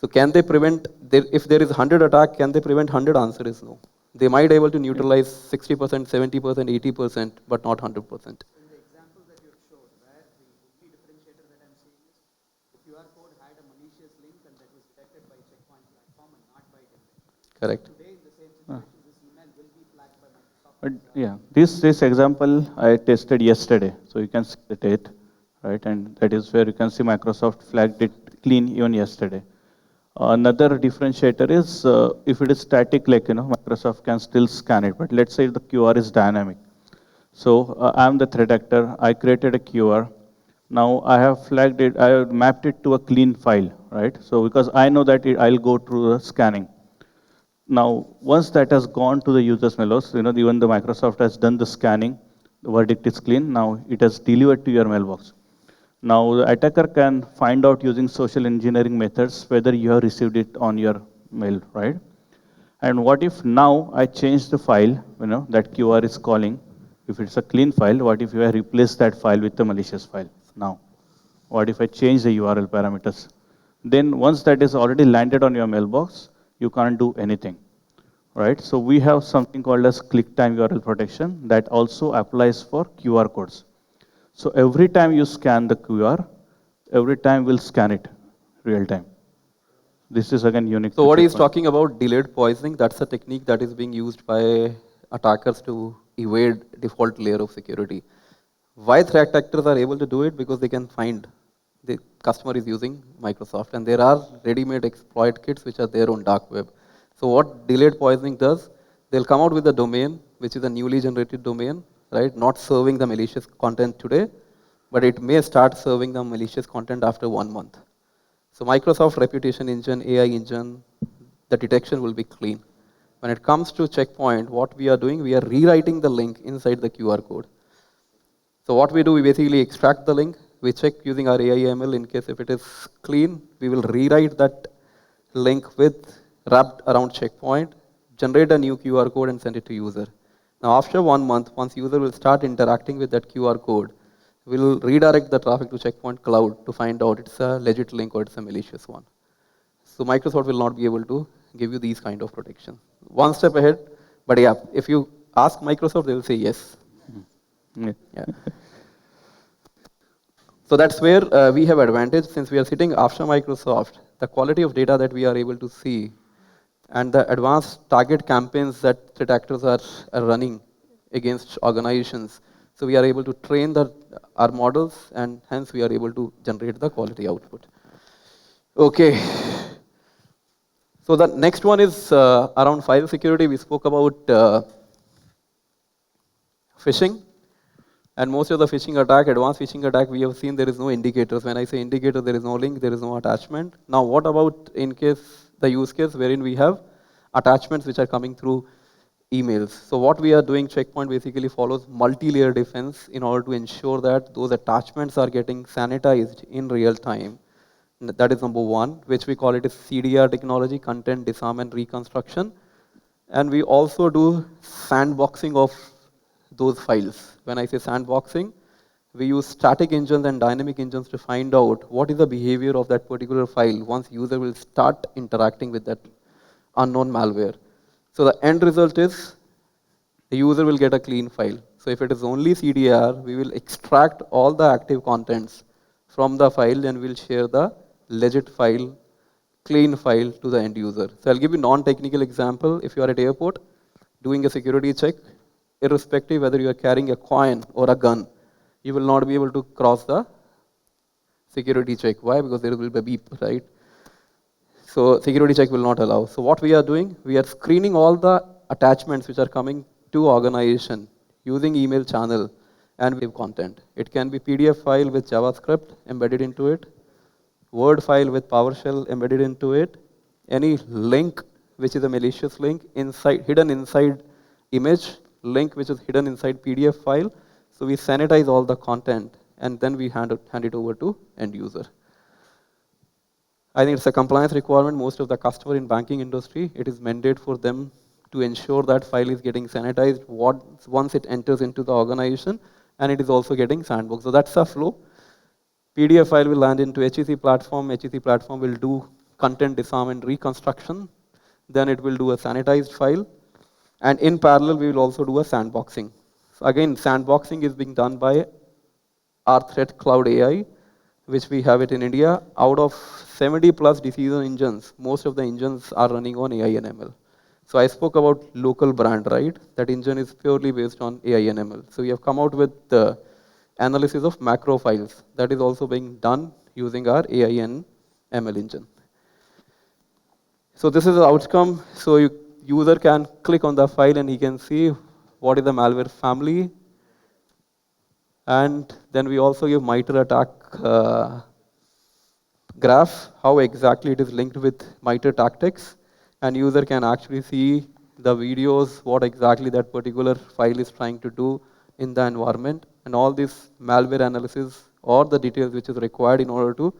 So can they prevent, if there is 100 attack, can they prevent 100? Answer is no. They might be able to neutralize 60%, 70%, 80%, but not 100%. Correct. Yeah, this example I tested yesterday, so you can see the date, right? And that is where you can see Microsoft flagged it clean even yesterday. Another differentiator is if it is static, like Microsoft can still scan it. But let's say the QR is dynamic. So I'm the threat actor. I created a QR. Now I have flagged it. I have mapped it to a clean file, right? So because I know that I'll go through the scanning. Now, once that has gone to the user's mailbox, even the Microsoft has done the scanning, the verdict is clean. Now it has delivered to your mailbox. Now the attacker can find out using social engineering methods whether you have received it on your mail, right? And what if now I change the file, that QR is calling, if it's a clean file, what if you have replaced that file with a malicious file? now? What if I change the URL parameters? Then once that is already landed on your mailbox, you can't do anything, right? So we have something called as click time URL protection that also applies for QR codes. So every time you scan the QR, every time we'll scan it real time. This is again unique So to what he's Checkpoint. talking about delayed poisoning, that's a technique that is being used by attackers to evade default layer of security. Why threat actors are able to do it? Because they can find the customer is using Microsoft, and there are ready-made exploit kits which are there on dark web. So what delayed poisoning does, they'll come out with a domain which is a newly generated domain, right? Not serving the malicious content today, but it may start serving the malicious content after 1 month. So Microsoft reputation engine, AI engine, the detection will be clean. When it comes to Checkpoint, what we are doing, we are rewriting the link inside the QR code. So what we do, we basically extract the link, we check using our AI ML in case if it is clean, we will rewrite that link with wrapped around Checkpoint, generate a new QR code and send it to user. Now after 1 month, once user will start interacting with that QR code, we'll redirect the traffic to Checkpoint Cloud to find out it's a legit link or it's a malicious one. So Microsoft will not be able to give you these kind of protection. One step ahead, but yeah, if you ask Microsoft, they will say yes. Yeah. Yeah. So that's where we have advantage since we are sitting after Microsoft. The quality of data that we are able to see and the advanced target campaigns that threat actors are running against organizations. So we are able to train our models and hence we are able to generate the quality output. Okay. So the next one is around file security. We spoke about phishing. And most of the phishing attack, advanced phishing attack, we have seen there is no indicators. When I say indicator, there is no link, there is no attachment. Now, what about in case the use case wherein we have attachments which are coming through emails? So what we are doing, Checkpoint basically follows multi-layer defense in order to ensure that those attachments are getting sanitized in real time. That is number one, which we call it as CDR technology, content disarm and reconstruction. And we also do sandboxing of those files. When I say sandboxing, we use static engines and dynamic engines to find out what is the behavior of that particular file once user will start interacting with that unknown malware. So the end result is the user will get a clean file. So if it is only CDR, we will extract all the active contents from the file and we'll share the legit file, clean file to the end user. So I'll give you non-technical example. If you are at airport doing a security check, irrespective whether you are carrying a coin or a gun, you will not be able to cross the security check. Why? Because there will be a beep, right? So security check will not allow. So what we are doing, we are screening all the attachments which are coming to organization using email channel and web content. It can be PDF file with JavaScript embedded into it, Word file with PowerShell embedded into it, any link which is a malicious link hidden inside image, link which is hidden inside PDF file. So we sanitize all the content and then we hand it over to end user. I think it's a compliance requirement. Most of the customer in banking industry, it is mandate for them to ensure that file is getting sanitized once it enters into the organization and it is also getting sandboxed. So that's a flow. PDF file will land into HEC platform. HEC platform will do content disarm and reconstruction. Then it will do a sanitized file. And in parallel, we will also do a sandboxing. So again, sandboxing is being done by our threat cloud AI, which we have it in India. Out of 70 plus decision engines, most of the engines are running on AI and ML. So I spoke about local brand, right? That engine is purely based on AI and ML. So we have come out with the analysis of macro files. That is also being done using our AI and ML engine. So this is the outcome. So user can click on the file and he can see what is the malware family. And then we also give MITRE attack graph, how exactly it is linked with MITRE tactics. And user can actually see the videos, what exactly that particular file is trying to do in the environment. And all this malware analysis or the details which is required in order to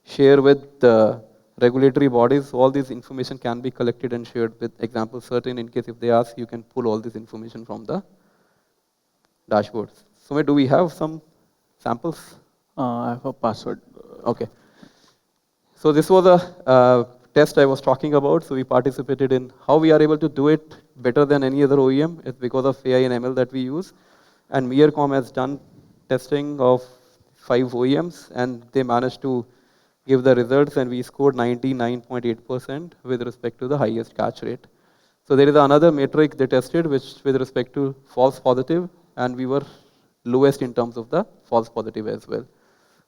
share with the regulatory bodies, all this information can be collected and shared with example certain. In case if they ask, you can pull all this information from the dashboards. Sumit, do we have some samples? I have a password. Okay. So this was a test I was talking about. So we participated in how we are able to do it better than any other OEM. It's because of AI and ML that we use. And Mearcom has done testing of 5 OEMs, and they managed to give the results, and we scored 99.8% with respect to the highest catch rate. So there is another metric they tested, which with respect to false positive, and we were lowest in terms of the false positive as well.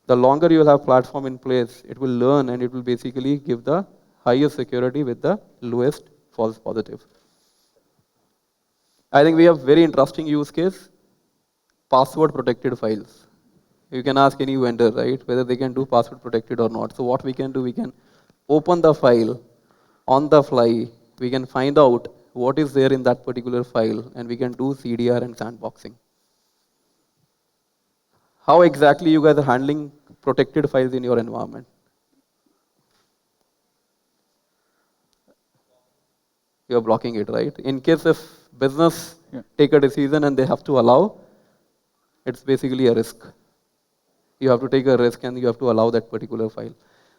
The longer you will have platform in place, it will learn and it will basically give the highest security with the lowest false positive. I think we have very interesting use case, password protected files. You can ask any vendor, right, whether they can do password protected or not. So what we can do, we can open the file on the fly. We can find out what is there in that particular file, and we can do CDR and sandboxing. How exactly you guys are handling protected files in your environment? You are blocking it, right? In case if business Yeah. take a decision and they have to allow, it's basically a risk. You have to take a risk and you have to allow that particular file.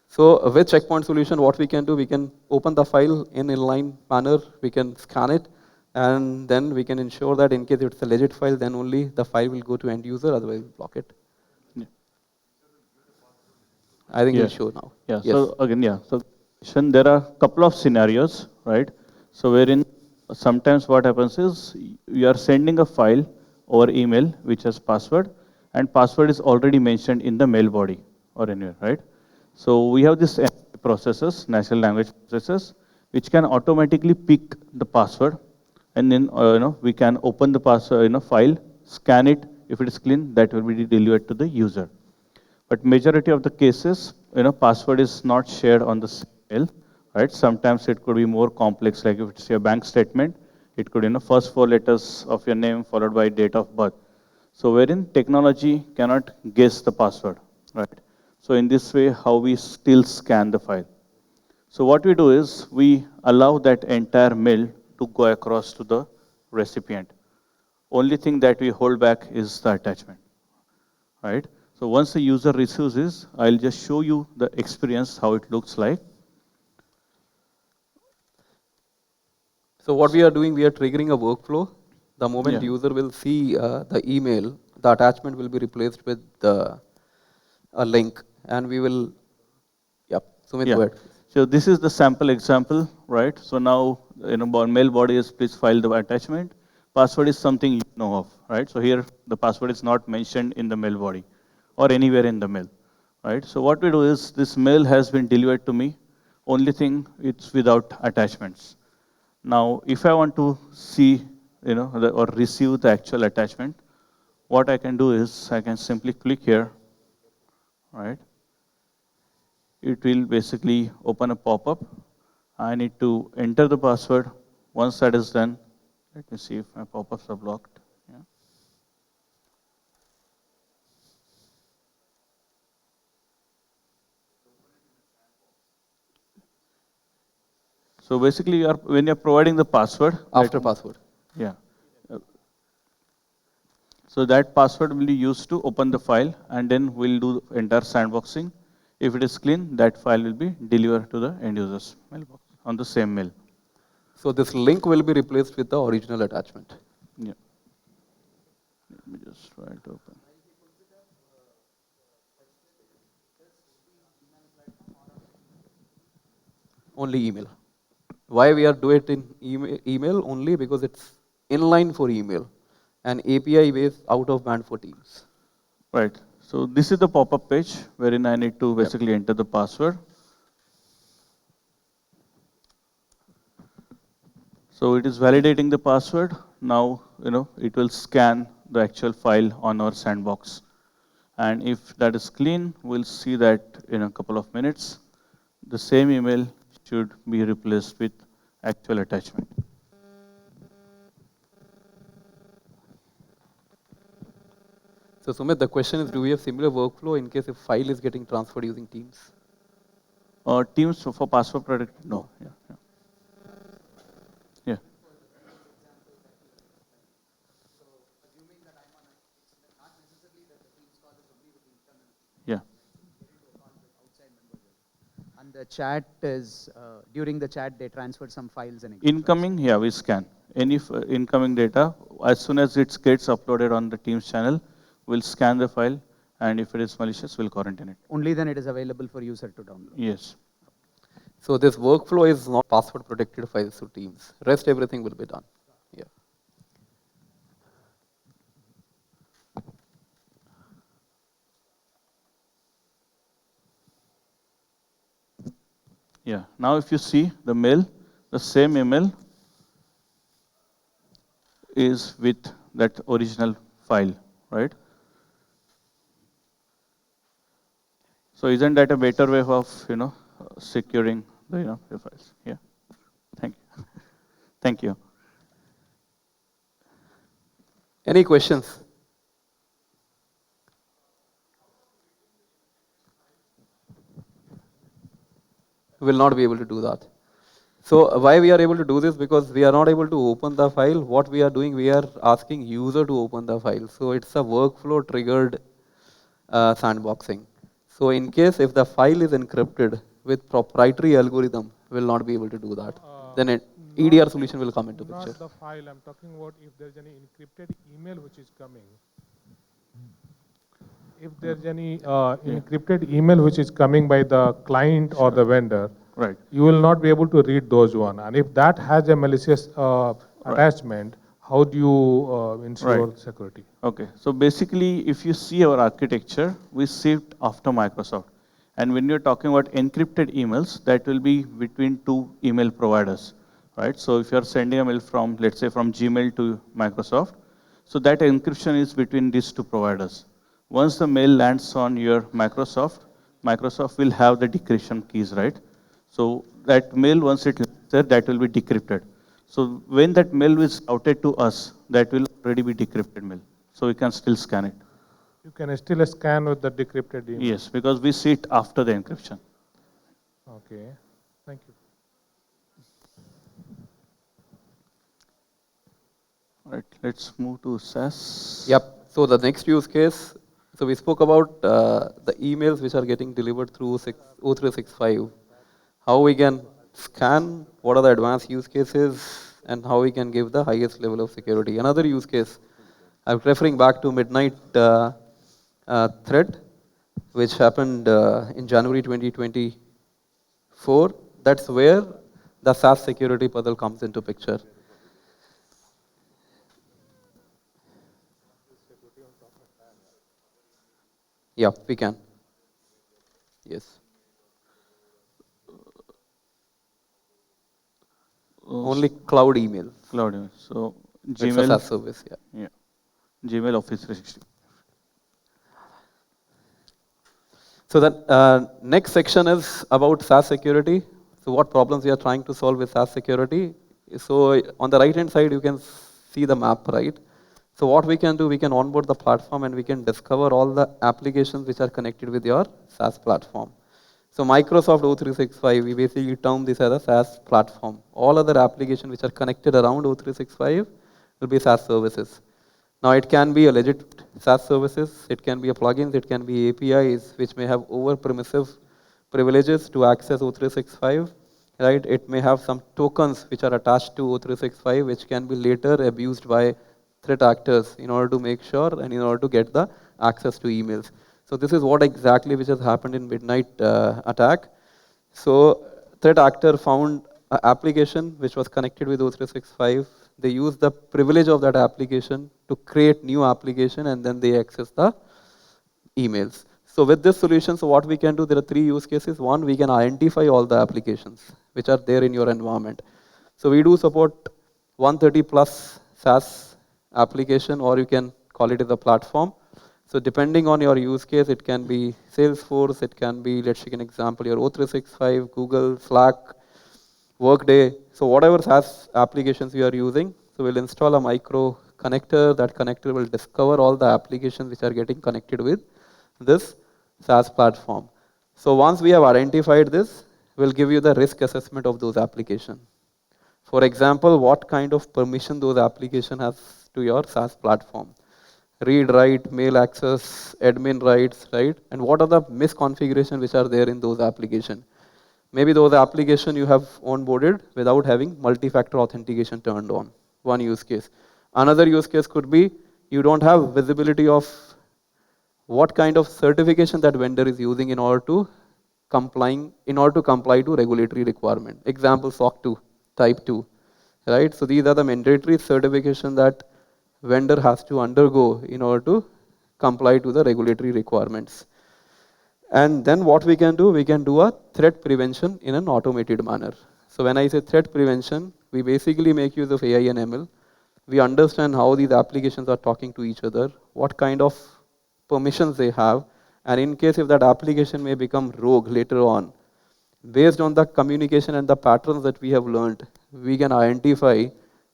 So with checkpoint solution, what we can do, we can open the file in inline manner, we can scan it, and then we can ensure that in case it's a legit file, then only the file will go to end user, otherwise we'll block it. Yeah. I think you'll Yeah. show now. Yeah. Yes. So again, yeah. So there are a couple of scenarios, right? So wherein sometimes what happens is you are sending a file over email which has password, and password is already mentioned in the mail body or anywhere, right? So we have this processes, natural language processes, which can automatically pick the password, and then we can open the password file, scan it. If it is clean, that will be delivered to the user. But majority of the cases, password is not shared on the same mail, right? Sometimes it could be more complex, like if it's your bank statement, it could, first 4 letters of your name followed by date of birth. So wherein technology cannot guess the password, right? So in this way, how we still scan the file. So what we do is we allow that entire mail to go across to the recipient. Only thing that we hold back is the attachment, right? So once the user receives this, I'll just show you the experience, how it looks like. So what we are doing, we are triggering a workflow. The moment Yeah, user will see the email, the attachment will be replaced with a link, and we will, yep. Sumit, yeah. go ahead. So this is the sample example, right? So now, mail body is please file the attachment. Password is something you know of, right? So here the password is not mentioned in the mail body or anywhere in the mail, right? So what we do is this mail has been delivered to me. Only thing it's without attachments. Now, if I want to see, or receive the actual attachment, what I can do is I can simply click here, right? It will basically open a pop-up. I need to enter the password. Once that is done, let me see if my pop-ups are blocked. Yeah. So basically, when you're providing the password, After password. yeah. Uh, So that password will be used to open the file, and then we'll do entire sandboxing. If it is clean, that file will be delivered to the end user's mailbox on the same mail. So this link will be replaced with the original attachment. Yeah. Let me just try to open. Only email. Why we are do it in email only because it's inline for email and API based out of band for Teams. Right. So this is the pop-up page wherein I need to Yep. basically enter the password. So it is validating the password. Now, it will scan the actual file on our sandbox. And if that is clean, we'll see that in a couple of minutes, the same email should be replaced with actual attachment. So Sumit, the question is, do we have similar workflow in case if file is getting transferred using Teams? Teams for password protect? No. No. Yeah. Yeah. Yeah. the chat is, during the chat, they transfer some files and exit, right? Incoming, yeah, we scan. Any incoming data, as soon as it gets uploaded on the Teams channel, we'll scan the file, and if it is malicious, we'll quarantine it. Only then it is available for user to download. Yes. So this workflow is not password protected files to Teams. Rest everything will be done. Yeah. Yeah. Now, if you see the mail, the same email is with that original file, right? So isn't that a better way of, securing the, your files? Yeah. Thank you. Thank you. Any questions? We will not be able to do that. So why we are able to do this? Because we are not able to open the file. What we are doing, we are asking user to open the file. So it's a workflow triggered sandboxing. So in case if the file is encrypted with proprietary algorithm, we will not be able to do that. Then EDR solution will come into picture. Not the file. I'm talking about if there's any encrypted email which is coming. If there's any encrypted email which is coming by the client or the vendor, Right. you will not be able to read those one. And if that has a malicious attachment, how do you ensure Right. security? Okay. So basically, if you see our architecture, we shipped after Microsoft. And when you're talking about encrypted emails, that will be between two email providers, right? So if you're sending a mail from, let's say, from Gmail to Microsoft, so that encryption is between these two providers. Once the mail lands on your Microsoft, Microsoft will have the decryption keys, right? So that mail, once it lands there, that will be decrypted. So when that mail is routed to us, that will already be decrypted mail. So we can still scan it. You can still scan with the decrypted email. Yes, because we see it after the encryption. Okay. Thank you. All right, let's move to SaaS. Yep. So the next use case, so we spoke about the emails which are getting delivered through 0365. How we can scan, what are the advanced use cases, and how we can give the highest level of security. Another use case, I'm referring back to midnight threat, which happened in January 2024. That's where the SaaS security puzzle comes into picture. Yeah, we can. Yes. Only cloud email. Cloud email. So It's a Gmail. SaaS service, yeah. Yeah. Gmail Office 360. So the next section is about SaaS security. So what problems we are trying to solve with SaaS security. So on the right hand side, you can see the map, right? So what we can do, we can onboard the platform and we can discover all the applications which are connected with your SaaS platform. So Microsoft O365, we basically term this as a SaaS platform. All other applications which are connected around O365 will be SaaS services. Now it can be a legit SaaS services, it can be a plugins, it can be APIs which may have over permissive privileges to access O365, right? It may have some tokens which are attached to O365 which can be later abused by threat actors in order to make sure and in order to get the access to emails. So this is what exactly which has happened in midnight attack. So threat actor found an application which was connected with O365. They used the privilege of that application to create new application and then they access the emails. So with this solution, so what we can do, there are three use cases. One, we can identify all the applications which are there in your environment. So we do support 130 plus SaaS application, or you can call it as a platform. So depending on your use case, it can be Salesforce, it can be, let's take an example, your O365, Google, Slack, Workday. So whatever SaaS applications you are using, so we'll install a micro connector. That connector will discover all the applications which are getting connected with this SaaS platform. So once we have identified this, we'll give you the risk assessment of those applications. For example, what kind of permission those application has to your SaaS platform. Read, write, mail access, admin rights, right? And what are the misconfiguration which are there in those applications. Maybe those application you have onboarded without having multi-factor authentication turned on. One use case. Another use case could be you don't have visibility of what kind of certification that vendor is using in order to comply to regulatory requirement. Example, SOC 2, type 2, right? So these are the mandatory certification that vendor has to undergo in order to comply to the regulatory requirements. And then what we can do a threat prevention in an automated manner. So when I say threat prevention, we basically make use of AI and ML. We understand how these applications are talking to each other, what kind of permissions they have, and in case if that application may become rogue later on, based on the communication and the patterns that we have learned, we can identify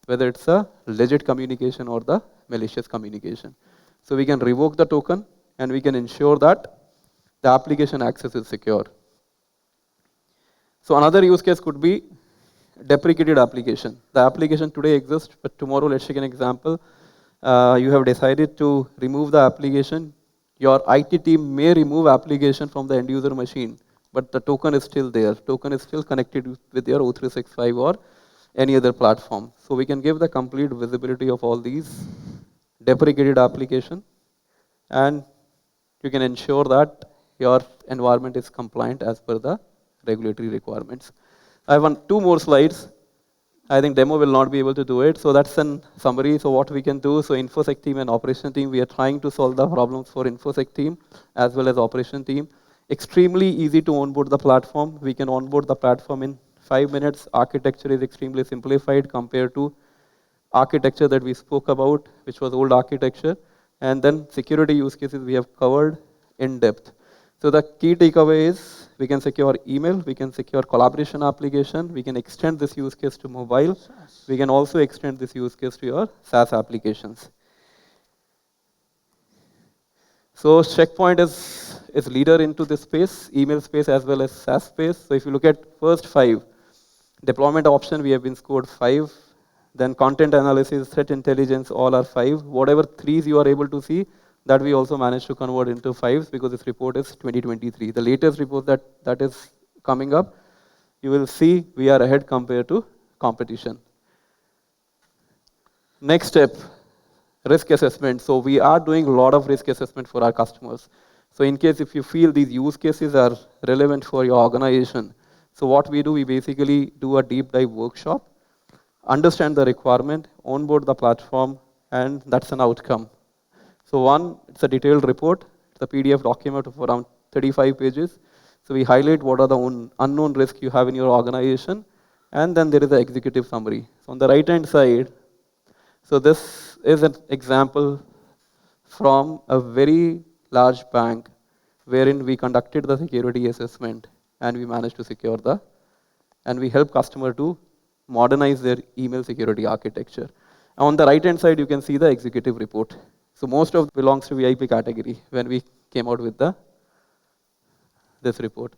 whether it's a legit communication or the malicious communication. So we can revoke the token and we can ensure that the application access is secure. So another use case could be deprecated application. The application today exists, but tomorrow, let's take an example. You have decided to remove the application. Your IT team may remove application from the end user machine, but the token is still there. Token is still connected with your O365 or any other platform. So we can give the complete visibility of all these deprecated application, and you can ensure that your environment is compliant as per the regulatory requirements. I have two more slides. I think demo will not be able to do it. So that's in summary. So what we can do, so InfoSec team and operation team, we are trying to solve the problems for InfoSec team as well as operation team. Extremely easy to onboard the platform. We can onboard the platform in 5 minutes. Architecture is extremely simplified compared to architecture that we spoke about, which was old architecture. And then security use cases we have covered in depth. So the key takeaway is we can secure email, we can secure collaboration application, we can extend this use case to mobile, we can also extend this use case to your SaaS applications. So Checkpoint is leader into this space, email space as well as SaaS space. So if you look at first 5, deployment option, we have been scored 5. Then content analysis, threat intelligence, all are 5. Whatever 3s you are able to see, that we also managed to convert into 5s because this report is 2023. The latest report that is coming up, you will see we are ahead compared to competition. Next step, risk assessment. So we are doing a lot of risk assessment for our customers. So in case if you feel these use cases are relevant for your organization, so what we do, we basically do a deep dive workshop, understand the requirement, onboard the platform, and that's an outcome. So one, it's a detailed report. It's a PDF document of around 35 pages. So we highlight what are the unknown risks you have in your organization, and then there is the executive summary. So on the right-hand side, so this is an example from a very large bank wherein we conducted the security assessment and we managed to secure and we help customer to modernize their email security architecture. On the right hand side, you can see the executive report. So most of it belongs to VIP category when we came out with this report.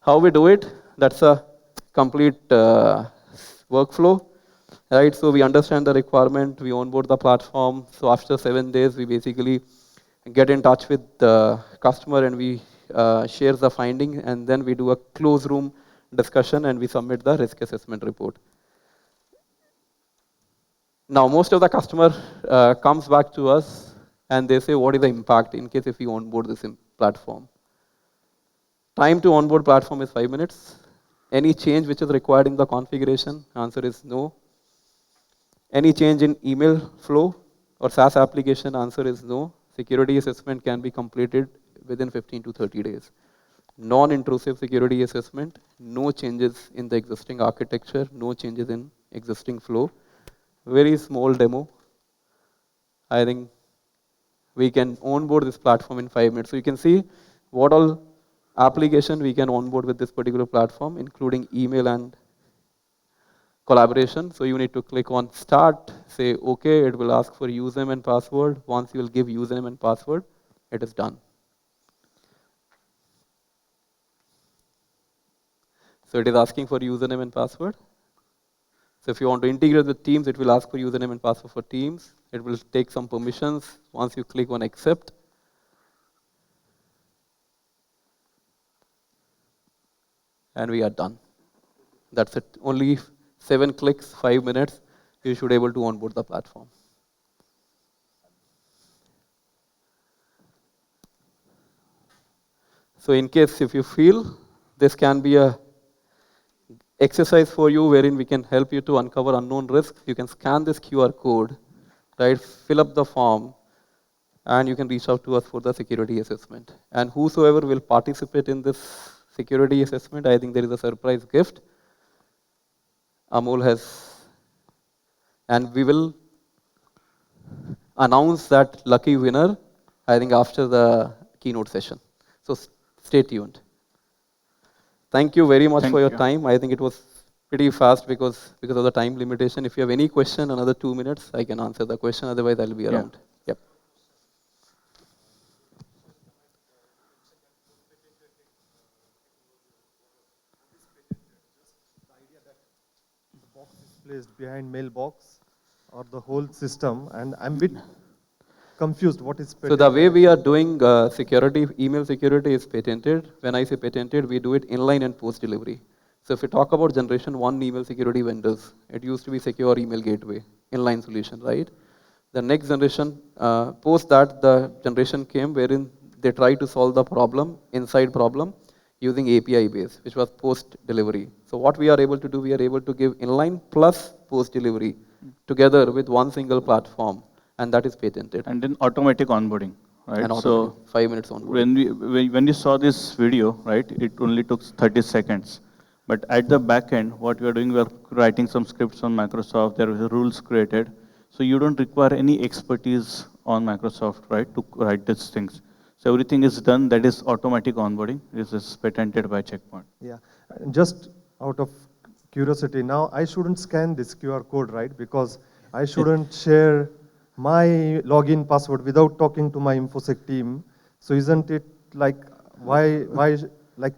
How we do it, that's a complete workflow. Right, so we understand the requirement, we onboard the platform. So after 7 days, we basically get in touch with the customer and we share the finding, and then we do a closed room discussion and we submit the risk assessment report. Now, most of the customer comes back to us and they say, what is the impact in case if we onboard this platform? Time to onboard platform is 5 minutes. Any change which is required in the configuration? Answer is no. Any change in email flow or SaaS application? Answer is no. Security assessment can be completed within 15 to 30 days. Non-intrusive security assessment, no changes in the existing architecture, no changes in existing flow. Very small demo. I think we can onboard this platform in 5 minutes. So you can see what all application we can onboard with this particular platform, including email and collaboration. So you need to click on start, say okay, it will ask for username and password. Once you will give username and password, it is done. So it is asking for username and password. So if you want to integrate with Teams, it will ask for username and password for Teams. It will take some permissions. Once you click on accept, . and we are done. That's it. Only 7 clicks, 5 minutes, you should be able to onboard the platform. So in case if you feel this can be a exercise for you wherein we can help you to uncover unknown risks, you can scan this QR code, right? Fill up the form, and you can reach out to us for the security assessment. And whosoever will participate in this security assessment, I think there is a surprise gift. Amol has, and we will announce that lucky winner, I think after the keynote session. So stay tuned. Thank you very much Thank for your you. time. I think it was pretty fast because of the time limitation. If you have any question, another 2 minutes, I can answer the question. Otherwise, I'll be Yeah. around. Yep. Box is placed behind mailbox or the whole system, and I'm a bit confused what is So the way patented. we are doing security, email security is patented. When I say patented, we do it inline and post delivery. So if we talk about generation 1 email security vendors, it used to be secure email gateway, inline solution, right? The next generation, post that, the generation came wherein they try to solve the problem, inside problem, using API base, which was post delivery. So what we are able to do, we are able to give inline plus post delivery together with one single platform, and that is patented. And then automatic onboarding, right? And automatic, 5 minutes onboarding. When you saw this video, right, it only took 30 seconds. But at the back end, what we are doing, we are writing some scripts on Microsoft. There are rules created. So you don't require any expertise on Microsoft, right, to write these things. So everything is done. That is automatic onboarding. This is patented by Checkpoint. Yeah, and just out of curiosity, now I shouldn't scan this QR code, right? Because I shouldn't share my login password without talking to my InfoSec team. So isn't it like, like,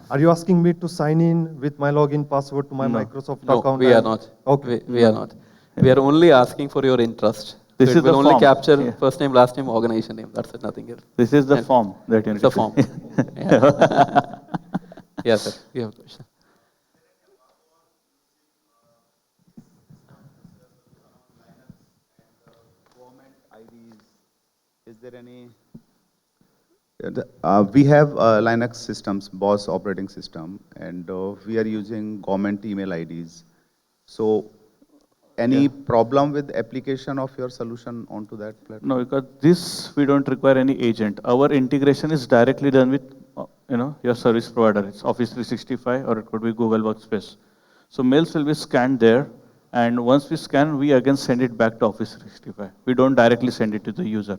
are you asking me to sign in with my login password to my No. Microsoft No, account? we are and- not. Okay. We are not. We are only asking for your interest. This So it is the will only form. capture Yeah. first name, last name, organization name. That's it, nothing else. This is the And form that you it's need a to form. fill. Yeah. Yes, sir. You have a question. Is there any? We have Linux systems, BOS operating system, and we are using government email IDs. So, any problem with application of your solution onto that platform? No, because this we don't require any agent. Our integration is directly done with your service provider. It's Office 365 or it could be Google Workspace. So mails will be scanned there, and once we scan, we again send it back to Office 365. We don't directly send it to the user.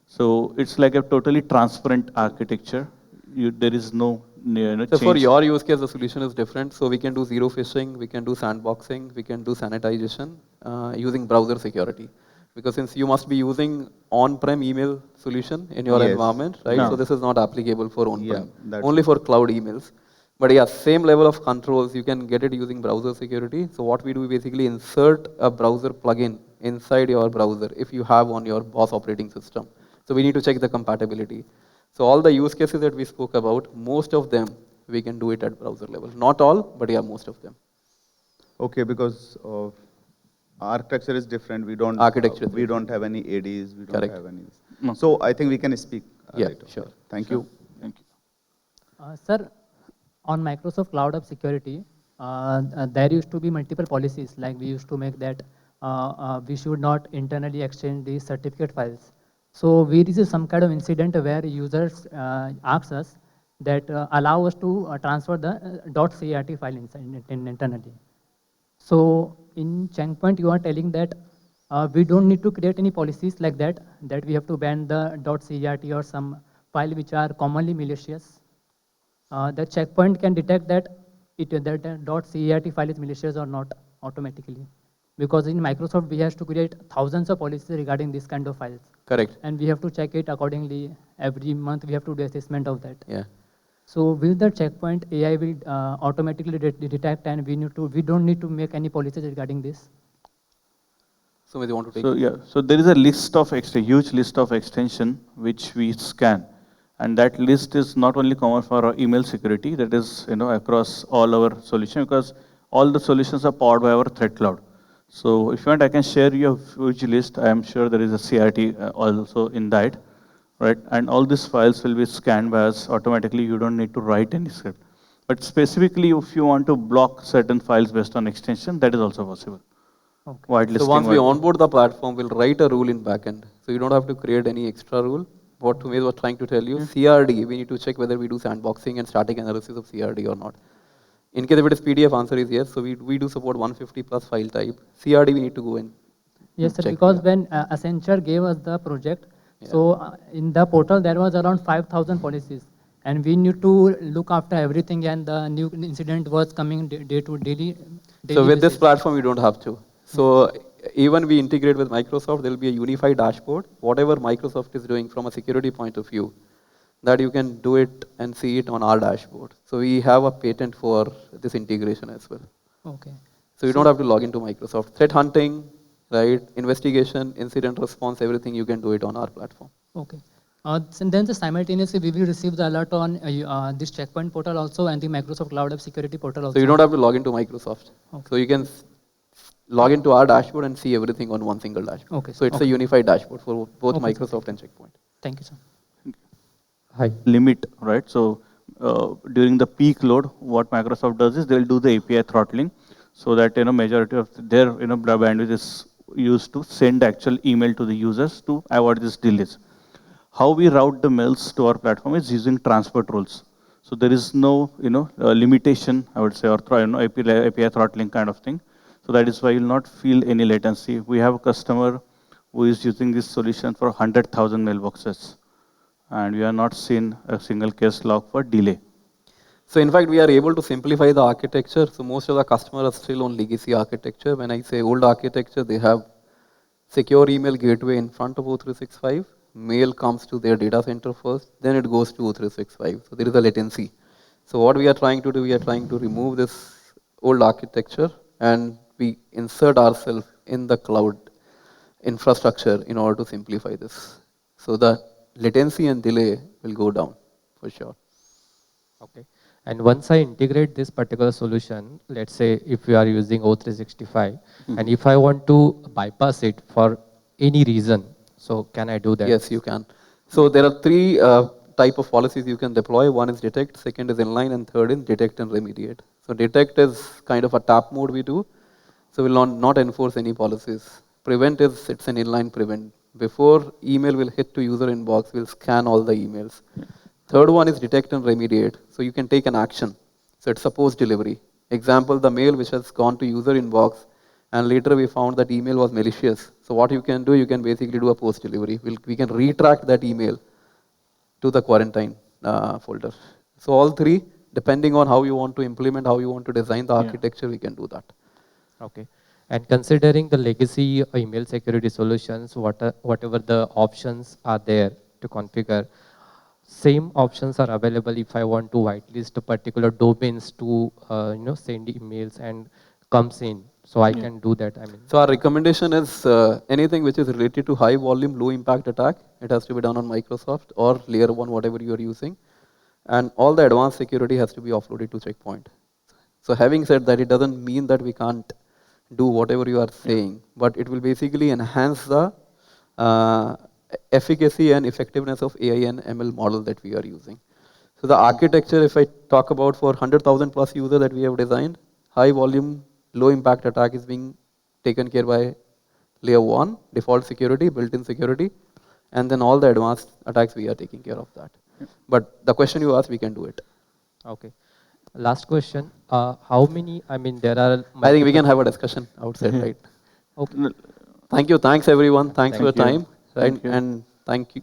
So it's like a totally transparent architecture. There is no So for change. your use case, the solution is different. So we can do zero phishing, we can do sandboxing, we can do sanitization using browser security. Because since you must be using on-prem email solution in your Yes. environment, right? No. So this is not applicable for on-prem, Yeah, that's only for cloud emails. But yeah, same level of controls, you can get it using browser security. So what we do, we basically insert a browser plugin inside your browser if you have on your BOS operating system. So we need to check the compatibility. So all the use cases that we spoke about, most of them, we can do it at browser level. Not all, but yeah, most of them. Okay, because architecture is different. We don't. Architecture is we don't have any ADs. We don't Correct. have any. No. So I think we can speak. Yeah, later. sure. Thank you. Thank you. Sir, on Microsoft Cloud App Security, there used to be multiple policies. Like we used to make that we should not internally exchange the certificate files. So we received some kind of incident where users ask us that allow us to transfer the .crt file internally. So in Checkpoint, you are telling that we don't need to create any policies like that, that we have to ban the .crt or some file which are commonly malicious. The Checkpoint can detect that that .cert file is malicious or not automatically. Because in Microsoft, we have to create thousands of policies regarding this kind of files. Correct. And we have to check it accordingly. Every month, we have to do assessment of that. Yeah. So will the Checkpoint AI will automatically detect, and we don't need to make any policies regarding this? So you want to take So yeah, so there is a list of huge list of extension which we scan, And that list is not only common for our email security, that is, across all our solutions, because all the solutions are powered by our threat cloud. So if you want, I can share you a huge list. I am sure there is a CRT also in that, right? And all these files will be scanned by us automatically. You don't need to write any script. But specifically, if you want to block certain files based on extension, that is also possible. Okay. So once we onboard the platform, we'll write a rule in backend. So you don't have to create any extra rule. What Tumesh was trying to tell you, CRD, we need to check whether we do sandboxing and static analysis of CRD or not. In case if it is PDF, answer is yes. So we do support 150 plus file type. CRD, we need to go in. Yes, sir, check, because yeah. when Accenture gave us the project, Yeah. so in the portal there was around 5,000 policies, and we need to look after everything, and the new incident was coming day to daily. So with this basis. platform, you don't have to. So even we integrate with Microsoft, there will be a unified dashboard. Whatever Microsoft is doing from a security point of view, that you can do it and see it on our dashboard. So we have a patent for this integration as well. Okay. So you don't have to log into Microsoft. Threat hunting, right? Investigation, incident response, everything you can do it on our platform. Okay. And then simultaneously we will receive the alert on this checkpoint portal also and the Microsoft Cloud App Security portal also. So you don't have to log into Microsoft. Okay. So you can log into our dashboard and see everything on one single dashboard. Okay. So it's a unified dashboard for both Okay, sir. Microsoft and Checkpoint. Thank you, sir. Hi. Limit, right? So during the peak load, what Microsoft does is they'll do the API throttling, so that majority of their bandwidth is used to send actual email to the users to avoid these delays. How we route the mails to our platform is using transport rules. So there is no limitation, I would say, or API throttling kind of thing. So that is why you'll not feel any latency. We have a customer who is using this solution for 100,000 mailboxes, and we have not seen a single case log for delay. So in fact, we are able to simplify the architecture. So most of the customers are still on legacy architecture. When I say old architecture, they have secure email gateway in front of O365. Mail comes to their data center first, then it goes to O365. So there is a latency. So what we are trying to do, we are trying to remove this old architecture and we insert ourselves in the cloud infrastructure in order to simplify this. So the latency and delay will go down for sure. Okay. And once I integrate this particular solution, let's say if we are using O365, and if I want to bypass it for any reason, so can I do that? Yes, you can. So there are three type of policies you can deploy. One is detect, second is inline, and third is detect and remediate. So detect is kind of a tap mode we do. So we'll not enforce any policies. Prevent is, it's an inline prevent. Before email will hit to user inbox, we'll scan all the emails. Third one is detect and remediate. So you can take an action. So it's a post delivery. Example, the mail which has gone to user inbox and later we found that email was malicious. So what you can do, you can basically do a post delivery. We can retract that email to the quarantine folder. So all three, depending on how you want to implement, how you want to design the architecture, we can do that. Okay. And considering the legacy email security solutions, whatever the options are there to configure, same options are available if I want to whitelist particular domains to send emails and comes in. So I can do that. I mean. So our recommendation is anything which is related to high volume, low impact attack, it has to be done on Microsoft or layer one, whatever you are using. And all the advanced security has to be offloaded to Checkpoint. So having said that, it doesn't mean that we can't do whatever you are saying, but it will basically enhance the efficacy and effectiveness of AI and ML model that we are using. So the architecture, if I talk about for 100,000 plus user that we have designed, high volume, low impact attack is being taken care by layer one, default security, built-in security, and then all the advanced attacks we are taking care of that. But the question you asked, we can do it. Okay. Last question. How many, I mean, there are... I think we can have a discussion outside, right? Okay. Thank you. Thanks, everyone. Thanks for your you. time. Right? Thank you. And thank you.